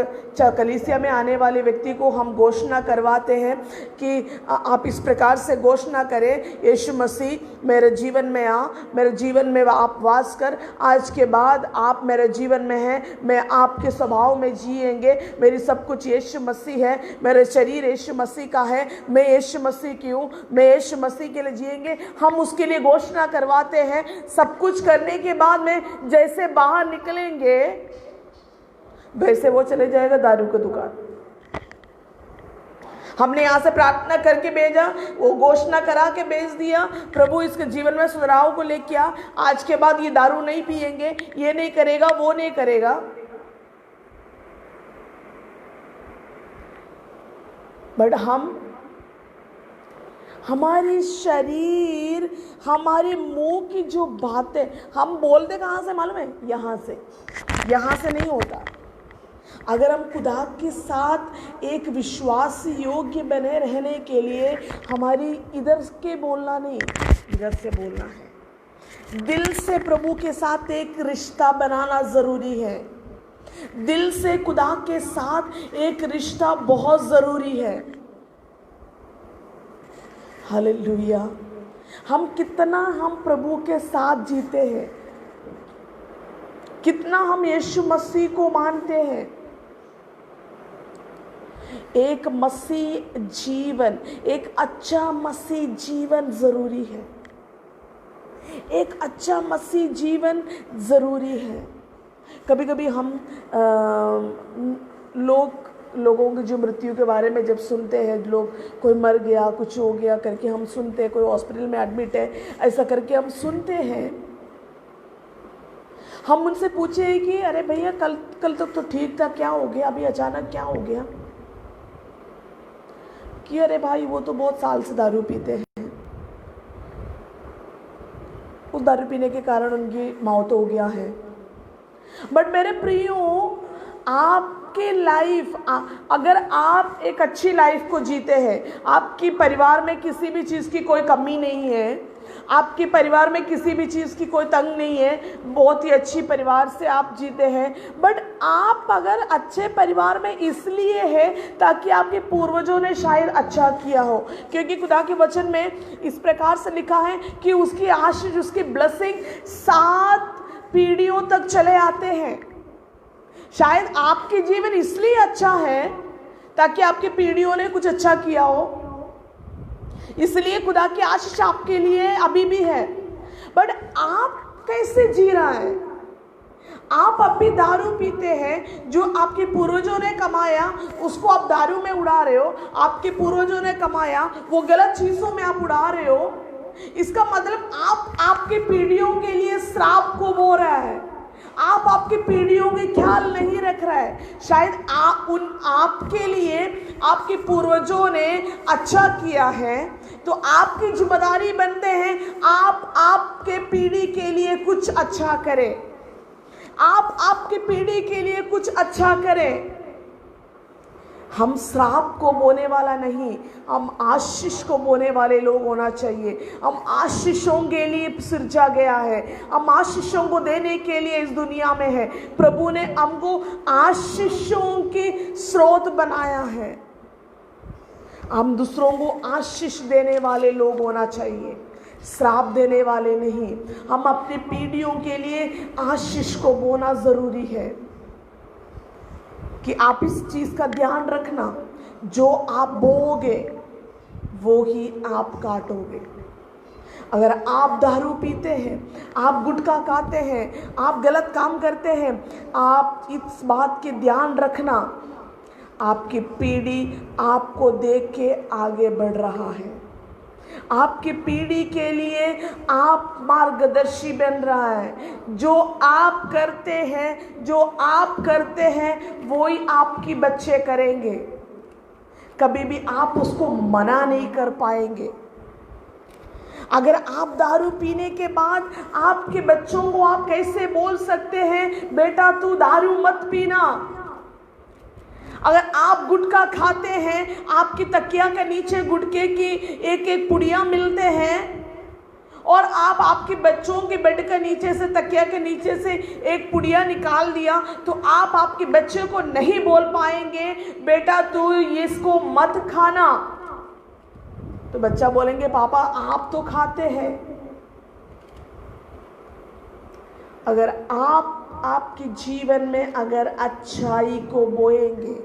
A: कलीसिया में आने वाले व्यक्ति को हम घोषणा करवाते हैं कि आप इस प्रकार से घोषणा करें, यीशु मसीह मेरे जीवन में आ, मेरे जीवन में आप वास कर, आज के बाद आप मेरे जीवन में हैं, मैं आपके स्वभाव में जिएंगे, मेरी सब कुछ यीशु मसीह है, मेरे शरीर यीशु मसीह का है, मैं यीशु मसीह की हूँ, मैं यीशु मसीह के लिए जिएंगे। हम उसके लिए घोषणा करवाते हैं। सब कुछ करने के बाद में जैसे बाहर निकलेंगे वैसे वो चले जाएगा दारू की दुकान। हमने यहाँ से प्रार्थना करके भेजा, वो घोषणा करा के भेज दिया, प्रभु इसके जीवन में सुधाराव को लेके आ, आज के बाद ये दारू नहीं पिएंगे, ये नहीं करेगा, वो नहीं करेगा। बट हमारी शरीर, हमारे मुंह की जो बातें हम बोलते कहाँ से मालूम है? यहाँ से नहीं होता। अगर हम खुदा के साथ एक विश्वास योग्य बने रहने के लिए हमारी इधर के बोलना नहीं, इधर से बोलना है। दिल से प्रभु के साथ एक रिश्ता बनाना ज़रूरी है। दिल से खुदा के साथ एक रिश्ता बहुत ज़रूरी है। हालेलुया। हम प्रभु के साथ जीते हैं, कितना हम यीशु मसीह को मानते हैं। एक मसीह जीवन, एक अच्छा मसीह जीवन जरूरी है, एक अच्छा मसीह जीवन जरूरी है। कभी कभी हम लोगों की जो मृत्यु के बारे में जब सुनते हैं, लोग कोई मर गया, कुछ हो गया करके हम सुनते हैं, कोई हॉस्पिटल में एडमिट है, ऐसा करके हम सुनते हैं। हम उनसे पूछे कि अरे भैया कल तक तो ठीक था, क्या हो गया, अभी अचानक क्या हो गया? कि अरे भाई वो तो बहुत साल से दारू पीते हैं, उस दारू पीने के कारण उनकी मौत हो गया है। बट मेरे प्रियो, आपके लाइफ, अगर आप एक अच्छी लाइफ को जीते हैं, आपकी परिवार में किसी भी चीज़ की कोई कमी नहीं है, आपके परिवार में किसी भी चीज़ की कोई तंग नहीं है, बहुत ही अच्छी परिवार से आप जीते हैं, बट आप अगर अच्छे परिवार में इसलिए है ताकि आपके पूर्वजों ने शायद अच्छा किया हो, क्योंकि खुदा के वचन में इस प्रकार से लिखा है कि उसकी आशीष, उसकी ब्लेसिंग 7 पीढ़ियों तक चले आते हैं। शायद आपके जीवन इसलिए अच्छा है ताकि आपकी पीढ़ियों ने कुछ अच्छा किया हो, इसलिए खुदा की आशीष आपके लिए अभी भी है। बट आप कैसे जी रहा है? आप अभी दारू पीते हैं, जो आपके पूर्वजों ने कमाया उसको आप दारू में उड़ा रहे हो, आपके पूर्वजों ने कमाया वो गलत चीज़ों में आप उड़ा रहे हो। इसका मतलब आप आपके पीढ़ियों के लिए श्राप को बो रहा है, आप आपकी पीढ़ियों के ख्याल नहीं रख रहा है। शायद आपके लिए आपके पूर्वजों ने अच्छा किया है, तो आपकी जिम्मेदारी बनते हैं आप आपके पीढ़ी के लिए कुछ अच्छा करें, आप आपकी पीढ़ी के लिए कुछ अच्छा करें। हम श्राप को बोने वाला नहीं, हम आशीष को बोने वाले लोग होना चाहिए। हम आशीषों के लिए सृजा गया है, हम आशीषों को देने के लिए इस दुनिया में है। प्रभु ने हमको आशीषों के स्रोत बनाया है, हम दूसरों को आशीष देने वाले लोग होना चाहिए, श्राप देने वाले नहीं। हम अपनी पीढ़ियों के लिए आशीष को बोना ज़रूरी है कि आप इस चीज़ का ध्यान रखना, जो आप बोओगे वो ही आप काटोगे। अगर आप दारू पीते हैं, आप गुटखा खाते हैं, आप गलत काम करते हैं, आप इस बात के ध्यान रखना, आपकी पीढ़ी आपको देख के आगे बढ़ रहा है, आपकी पीढ़ी के लिए आप मार्गदर्शी बन रहा है। जो आप करते हैं वो ही आपकी बच्चे करेंगे, कभी भी आप उसको मना नहीं कर पाएंगे। अगर आप दारू पीने के बाद आपके बच्चों को आप कैसे बोल सकते हैं बेटा तू दारू मत पीना? अगर आप गुटखा खाते हैं, आपकी तकिया के नीचे गुटखे की एक एक पुड़िया मिलते हैं और आप आपके बच्चों के बेड के नीचे से, तकिया के नीचे से एक पुड़िया निकाल दिया, तो आप आपके बच्चे को नहीं बोल पाएंगे बेटा तू इसको मत खाना। तो बच्चा बोलेंगे पापा आप तो खाते हैं। अगर आप आपके जीवन में अगर अच्छाई को बोएंगे,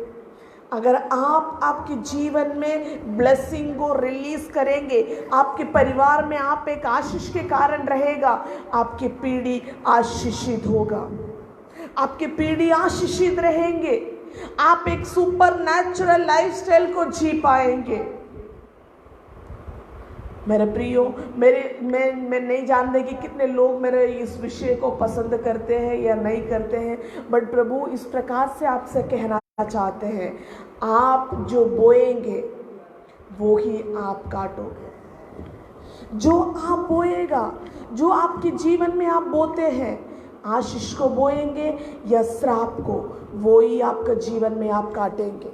A: अगर आप आपके जीवन में ब्लेसिंग को रिलीज करेंगे, आपके परिवार में आप एक आशीष के कारण रहेगा, आपकी पीढ़ी आशीषित होगा, आपकी पीढ़ी आशीषित रहेंगे, आप एक सुपर नेचुरल लाइफस्टाइल को जी पाएंगे। मेरे प्रियो, मैं नहीं जानते कि कितने लोग मेरे इस विषय को पसंद करते हैं या नहीं करते हैं, बट प्रभु इस प्रकार से आपसे कहना चाहते हैं, आप जो बोएंगे वो ही आप काटोगे। जो आप बोएगा, जो आपके जीवन में आप बोते हैं, आशीष को बोएंगे या श्राप को, वो ही आपका जीवन में आप काटेंगे।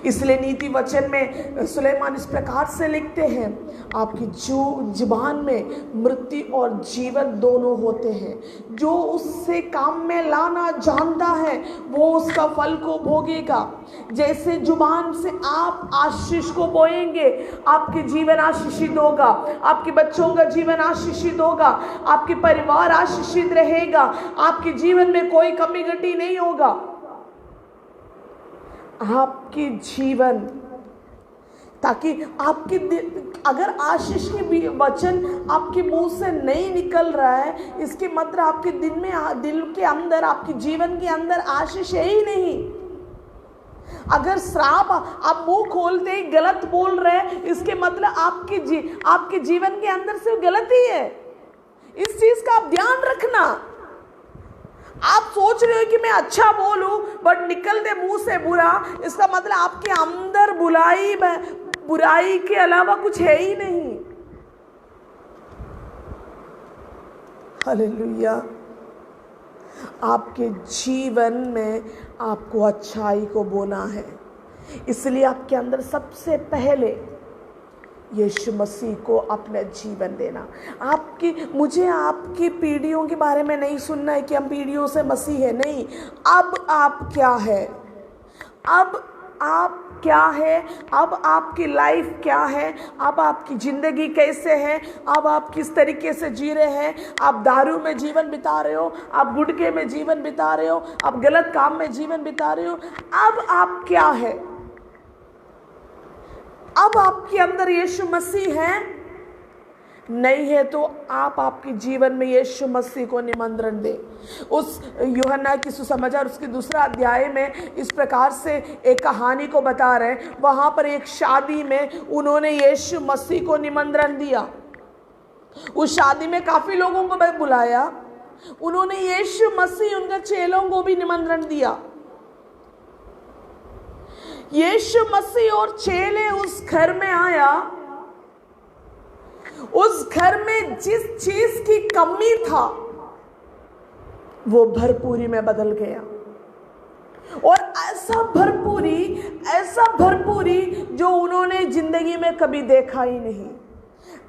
A: इसलिए नीति वचन में सुलेमान इस प्रकार से लिखते हैं, आपकी जो जुबान में मृत्यु और जीवन दोनों होते हैं, जो उससे काम में लाना जानता है वो उसका फल को भोगेगा। जैसे जुबान से आप आशीष को बोएंगे, आपके जीवन आशीषित होगा, आपके बच्चों का जीवन आशीषित होगा, आपके परिवार आशीषित रहेगा, आपके जीवन में कोई कमी घटी नहीं होगा। आपके जीवन, ताकि आपके अगर आशीष के वचन आपके मुंह से नहीं निकल रहा है, इसके मतलब आपके दिल के अंदर, आपके जीवन के अंदर आशीष है ही नहीं। अगर श्राप आप मुंह खोलते ही गलत बोल रहे हैं, इसके मतलब आपके जीवन के अंदर से गलती है। इस चीज का आप ध्यान रखना। आप सोच रहे हो कि मैं अच्छा बोलूं बट निकलते मुंह से बुरा, इसका मतलब आपके अंदर बुराई के अलावा कुछ है ही नहीं। हालेलुया। आपके जीवन में आपको अच्छाई को बोना है, इसलिए आपके अंदर सबसे पहले यीशु मसीह को अपना जीवन देना। मुझे आपकी पीढ़ियों के बारे में नहीं सुनना है कि हम पीढ़ियों से मसीह है, नहीं। अब आप क्या है, अब आप क्या है, अब आपकी लाइफ क्या है, अब आपकी ज़िंदगी कैसे है, अब आप किस तरीके से जी रहे हैं। आप दारू में जीवन बिता रहे हो, आप गुटखे में जीवन बिता रहे हो, आप गलत काम में जीवन बिता रहे हो। अब आप क्या है? अब आपके अंदर यीशु मसीह है? नहीं है तो आप आपके जीवन में यीशु मसीह को निमंत्रण दे। उस यूहन्ना की सुसमाचार उसके 2 अध्याय में इस प्रकार से एक कहानी को बता रहे हैं। वहां पर एक शादी में उन्होंने यीशु मसीह को निमंत्रण दिया। उस शादी में काफी लोगों को बुलाया। उन्होंने यीशु मसीह उनके चेलों को भी निमंत्रण दिया। यीशु मसीह और चेले उस घर में आया। उस घर में जिस चीज की कमी था वो भरपूरी में बदल गया। और ऐसा भरपूरी जो उन्होंने जिंदगी में कभी देखा ही नहीं।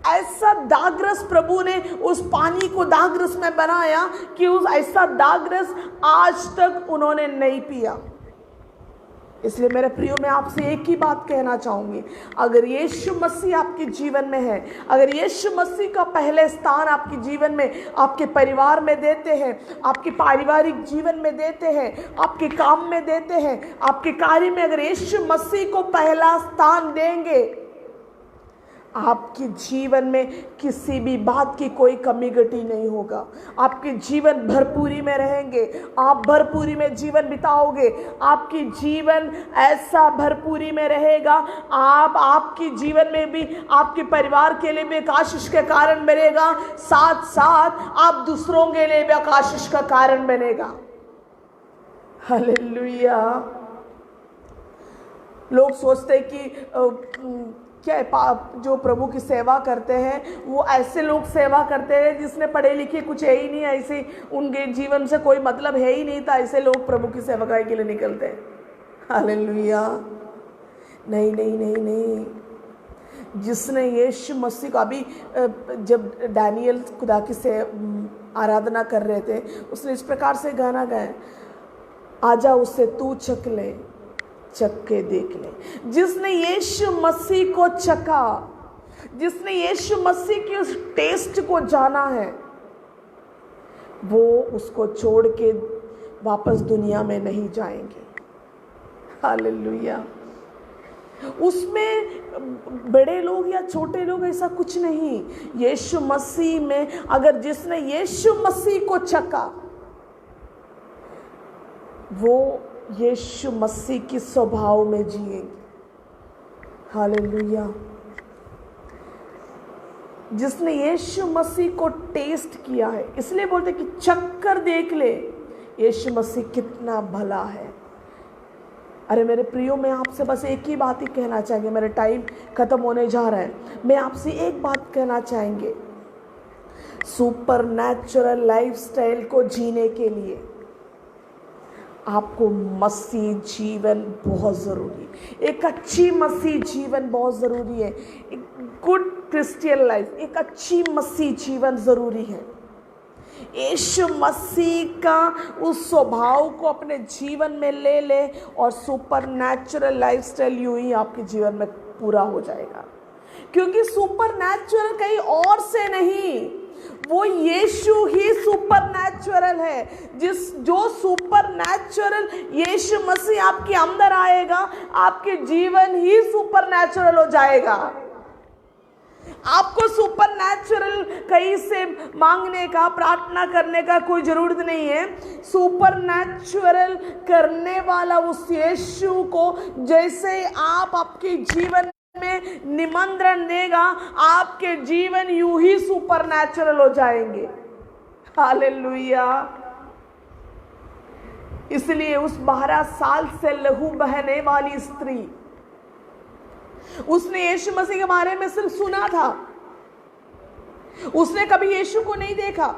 A: ऐसा दागरस प्रभु ने उस पानी को दागरस में बनाया कि उस ऐसा दागरस आज तक उन्होंने नहीं पिया। इसलिए मेरे प्रियो, मैं आपसे एक ही बात कहना चाहूंगी, अगर यीशु मसीह आपके जीवन में है, अगर यीशु मसीह का पहले स्थान आपके जीवन में, आपके परिवार में देते हैं, आपके पारिवारिक जीवन में देते हैं, आपके काम में देते हैं, आपके कार्य में अगर यीशु मसीह को पहला स्थान देंगे, आपके जीवन में किसी भी बात की कोई कमी घटी नहीं होगा। आपके जीवन भरपूरी में रहेंगे, आप भरपूरी में जीवन बिताओगे। आपकी जीवन ऐसा भरपूरी में रहेगा, आपके जीवन में भी आपके परिवार के लिए भी एक आशीष का कारण बनेगा, साथ साथ आप दूसरों के लिए भी एक आशीष का कारण बनेगा। हालेलुया। लोग सोचते कि क्या है, जो प्रभु की सेवा करते हैं वो ऐसे लोग सेवा करते हैं जिसने पढ़े लिखे कुछ है ही नहीं, ऐसे उनके जीवन से कोई मतलब है ही नहीं था, ऐसे लोग प्रभु की सेवकाई के लिए निकलते हैं। हालेलुया। नहीं नहीं नहीं नहीं। जिसने यीशु मसीह का, अभी जब डैनियल खुदा की से आराधना कर रहे थे, उसने इस प्रकार से गाना गाया, आजा उससे तू चख ले, चख के देख ले। जिसने यीशु मसीह को चखा, जिसने यीशु मसीह की उस टेस्ट को जाना है, वो उसको छोड़ के वापस दुनिया में नहीं जाएंगे। हालेलुया। उसमें बड़े लोग या छोटे लोग ऐसा कुछ नहीं। यीशु मसीह में अगर जिसने यीशु मसीह को चखा, वो यीशु मसीह की स्वभाव में जिएंगे। हालेलुया। जिसने यीशु मसीह को टेस्ट किया है, इसलिए बोलते कि चख कर देख ले यीशु मसीह कितना भला है। अरे मेरे प्रियो, मैं आपसे बस एक ही बात ही कहना चाहेंगे, मेरा टाइम खत्म होने जा रहा है। मैं आपसे एक बात कहना चाहेंगे, सुपर नेचुरल लाइफस्टाइल को जीने के लिए आपको मसीह जीवन बहुत ज़रूरी है। एक अच्छी मसीह जीवन बहुत ज़रूरी है। एक गुड क्रिश्चियन लाइफ, एक अच्छी मसीह जीवन ज़रूरी है। यीशु मसीह का उस स्वभाव को अपने जीवन में ले ले और सुपर नेचुरल लाइफस्टाइल यूं ही आपके जीवन में पूरा हो जाएगा। क्योंकि सुपर नेचुरल कहीं और से नहीं, वो यीशु ही सुपर नेचुरल है। जो सुपर नेचुरल यीशु मसीह आपके अंदर आएगा, आपके जीवन ही सुपर नेचुरल हो जाएगा। आपको सुपर नेचुरल कहीं से मांगने का, प्रार्थना करने का कोई जरूरत नहीं है। सुपर नेचुरल करने वाला उस यीशु को जैसे आप आपके जीवन में निमंत्रण देगा, आपके जीवन यूं ही सुपर नेचुरल हो जाएंगे। हालेलुया। इसलिए उस 12 साल से लहू बहने वाली स्त्री, उसने यीशु मसीह के बारे में सिर्फ सुना था, उसने कभी यीशु को नहीं देखा,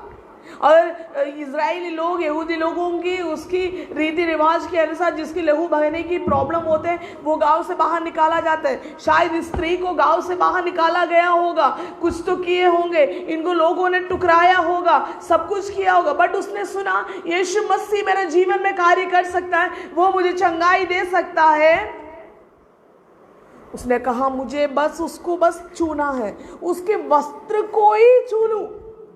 A: और इजरायली लोग, यहूदी लोगों की उसकी रीति रिवाज के अनुसार जिसकी लहू बहने की प्रॉब्लम होते हैं वो गांव से बाहर निकाला जाता है। शायद इस स्त्री को गांव से बाहर निकाला गया होगा, कुछ तो किए होंगे, इनको लोगों ने टुकराया होगा, सब कुछ किया होगा, बट उसने सुना यीशु मसीह मेरे जीवन में कार्य कर सकता है, वो मुझे चंगाई दे सकता है। उसने कहा मुझे बस उसको बस छूना है, उसके वस्त्र को ही छू लूं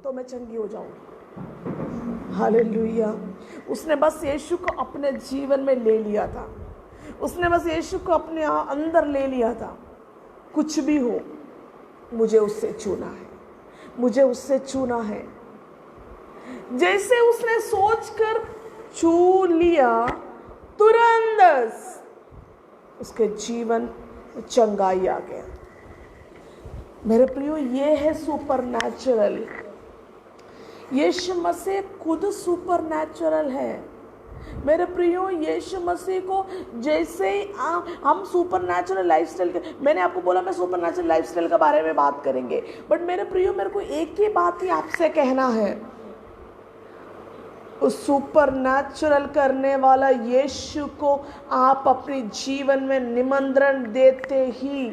A: तो मैं चंगी हो जाऊंगी। हालेलुया। उसने बस यीशु को अपने जीवन में ले लिया था, उसने बस यीशु को अपने अंदर ले लिया था। कुछ भी हो मुझे उससे छूना है, मुझे उससे छूना है। जैसे उसने सोचकर छू लिया, तुरंत उसके जीवन में चंगाई आ गया। मेरे प्रियो, ये है सुपर नेचुरल। यीशु मसीह खुद सुपर नेचुरल है। मेरे प्रियो, यीशु मसीह को जैसे हम सुपर नेचुरल लाइफस्टाइल के, मैंने आपको बोला मैं सुपर नेचुरल लाइफस्टाइल के बारे में बात करेंगे, बट मेरे प्रियो मेरे को एक ही बात ही आपसे कहना है, उस सुपर नेचुरल करने वाला यीशु को आप अपने जीवन में निमंत्रण देते ही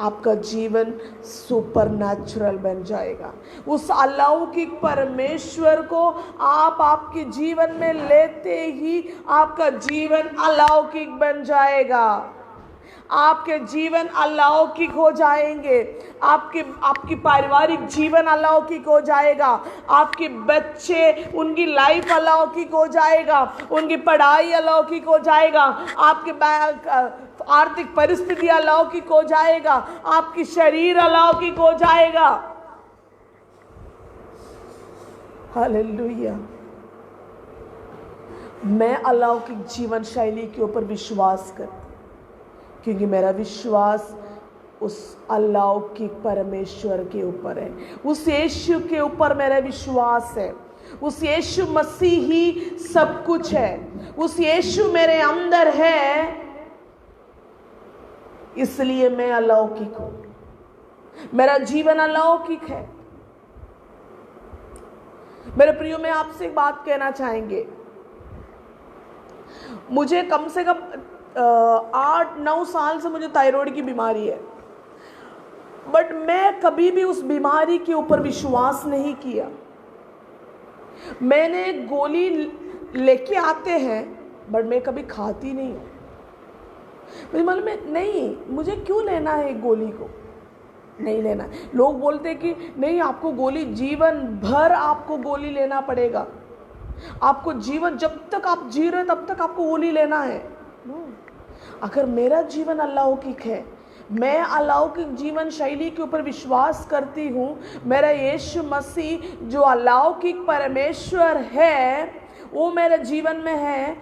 A: आपका जीवन सुपर नेचुरल बन जाएगा। उस अलौकिक परमेश्वर को आप आपके जीवन में लेते ही आपका जीवन अलौकिक बन जाएगा। आपके जीवन अलौकिक हो जाएंगे, आपकी पारिवारिक जीवन अलौकिक हो जाएगा, आपके बच्चे उनकी लाइफ अलौकिक हो जाएगा, उनकी पढ़ाई अलौकिक हो जाएगा, आपके आर्थिक परिस्थिति अलौकिक हो जाएगा, आपकी शरीर अलौकिक हो जाएगा। हालेलुया। मैं अलौकिक जीवन शैली के ऊपर विश्वास करती, क्योंकि मेरा विश्वास उस अलौकिक परमेश्वर के ऊपर है, उस यीशु के ऊपर मेरा विश्वास है। उस यीशु मसीह ही सब कुछ है, उस यीशु मेरे अंदर है, इसलिए मैं अलौकिक हूं, मेरा जीवन अलौकिक है। मेरे प्रियो, मैं आपसे एक बात कहना चाहेंगे, मुझे कम से कम 8-9 साल से मुझे थायराइड की बीमारी है, बट मैं कभी भी उस बीमारी के ऊपर विश्वास नहीं किया। मैंने गोली लेके आते हैं बट मैं कभी खाती नहीं हूँ। मुझे मालूम है नहीं, मुझे क्यों लेना है गोली को, नहीं लेना। लोग बोलते कि नहीं, आपको गोली जीवन भर आपको गोली लेना पड़ेगा, आपको जीवन जब तक आप जी रहे तब तक आपको गोली लेना है। अगर मेरा जीवन अलौकिक है, मैं अलौकिक जीवन शैली के ऊपर विश्वास करती हूँ, मेरा यीशु मसीह जो अलौकिक परमेश्वर है वो मेरे जीवन में है,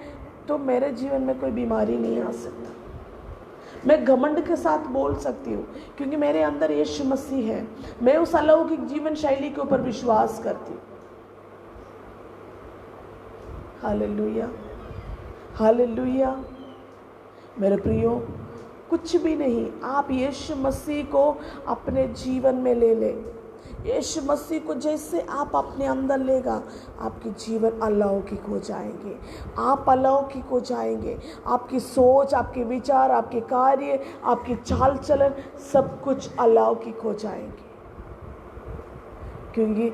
A: तो मेरे जीवन में कोई बीमारी नहीं आ सकता। मैं घमंड के साथ बोल सकती हूँ क्योंकि मेरे अंदर यीशु मसीह है। मैं उस अलौकिक जीवन शैली के ऊपर विश्वास करती हूँ। Hallelujah, hallelujah. मेरे प्रियो, कुछ भी नहीं, आप यीशु मसीह को अपने जीवन में ले लें। यीशु मसीह को जैसे आप अपने अंदर लेगा, आपके जीवन अलौकिक हो जाएंगे, आप अलौकिक हो जाएंगे। आपकी सोच, आपके विचार, आपके कार्य, आपकी चाल चलन, सब कुछ अलौकिक हो जाएंगे। क्योंकि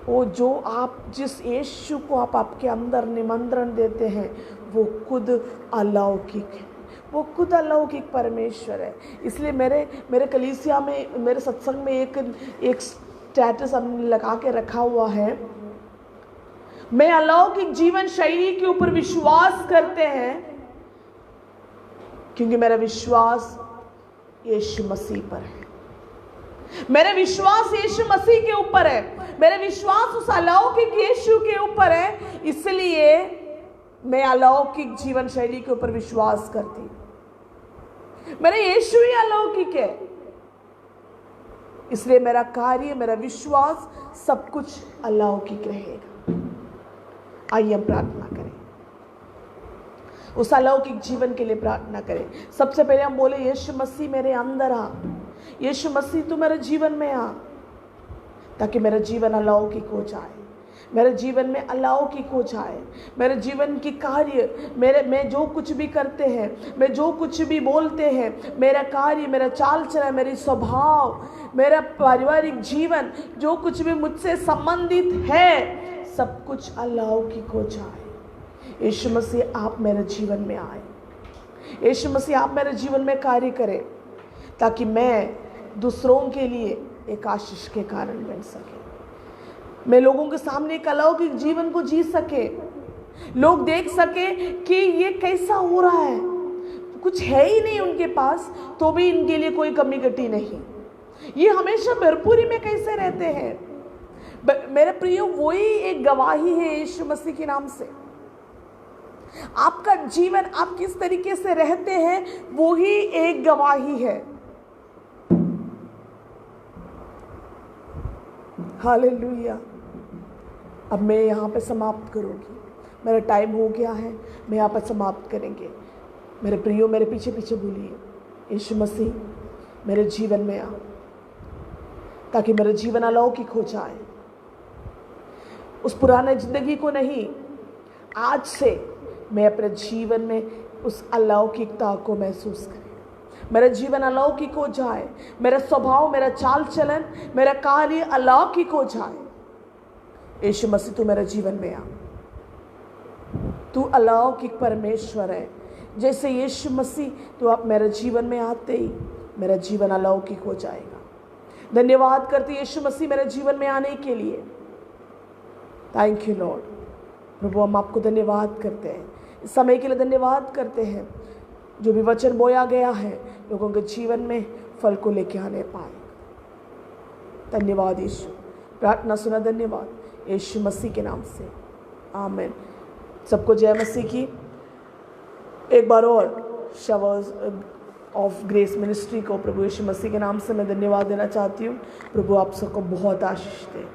A: वो जो आप जिस यीशु को आप आपके अंदर निमंत्रण देते हैं वो खुद अलौकिक है, वो खुद अलौकिक परमेश्वर है। इसलिए मेरे कलीसिया में, मेरे सत्संग में एक स्टेटस हमने लगा के रखा हुआ है, मैं अलौकिक जीवन शैली के ऊपर विश्वास करते हैं क्योंकि मेरा विश्वास यीशु मसीह पर है, मेरा विश्वास यीशु मसीह के ऊपर है, मेरा विश्वास उस अलौकिक यीशु के ऊपर है। इसलिए मैं अलौकिक जीवन शैली के ऊपर विश्वास करती हूं। मेरा यीशु ही अलौकिक है, इसलिए मेरा कार्य, मेरा विश्वास, सब कुछ अलौकिक रहेगा। आइए हम प्रार्थना करें, उस अलौकिक जीवन के लिए प्रार्थना करें। सबसे पहले हम बोले, यीशु मसीह मेरे अंदर आ, यीशु मसीह तू मेरे जीवन में आ, ताकि मेरा जीवन अलौकिक हो जाए, मेरे जीवन में अलौकिक हो जाए। मेरे जीवन की कार्य, मैं जो कुछ भी करते हैं, मैं जो कुछ भी बोलते हैं, मेरा कार्य, मेरा चाल चलन, मेरी स्वभाव, मेरा पारिवारिक जीवन, जो कुछ भी मुझसे संबंधित है, सब कुछ अलौकिक हो जाए। यीशु मसीह आप मेरे जीवन में आए। यीशु मसीह आप मेरे जीवन में कार्य करें, ताकि मैं दूसरों के लिए एक आशीष के कारण बन सके। मैं लोगों के सामने एक अलौकिक जीवन को जी सके। लोग देख सके कि ये कैसा हो रहा है, कुछ है ही नहीं उनके पास, तो भी इनके लिए कोई कमी घटी नहीं, ये हमेशा भरपूरी में कैसे रहते हैं। मेरे प्रियो, वही एक गवाही है यीशु मसीह के नाम से। आपका जीवन आप किस तरीके से रहते हैं, वो ही एक गवाही है। हालेलुया। अब मैं यहाँ पे समाप्त करूँगी, मेरा टाइम हो गया है, मैं यहाँ पर समाप्त करेंगे। मेरे प्रियो, मेरे पीछे पीछे बोलिए, यीशु मसीह मेरे जीवन में आ, ताकि मेरा जीवन अलौकिक हो जाए। उस पुराने जिंदगी को नहीं, आज से मैं अपने जीवन में उस अलौकिकता को महसूस करें। मेरा जीवन अलौकिक हो जाए, मेरा स्वभाव, मेरा चाल चलन, मेरा कार्य अलौकिक हो जाए। यीशु मसीह तू मेरे जीवन में आ। तू अलौकिक परमेश्वर है। जैसे यीशु मसीह तू आप मेरे जीवन में आते ही मेरा जीवन अलौकिक हो जाएगा। धन्यवाद करते यीशु मसीह मेरे जीवन में आने के लिए। Thank you Lord. प्रभु, हम आपको धन्यवाद करते हैं, इस समय के लिए धन्यवाद करते हैं। जो भी वचन बोया गया है, लोगों के जीवन में फल को लेके आने पाए। धन्यवाद यीशु। प्रार्थना सुना, धन्यवाद यीशु मसीह के नाम से, आमीन। सबको जय मसीह की। एक बार और शावर्स ऑफ ग्रेस मिनिस्ट्री को प्रभु यीशु मसीह के नाम से मैं धन्यवाद देना चाहती हूँ। प्रभु आप सबको बहुत आशीष दे।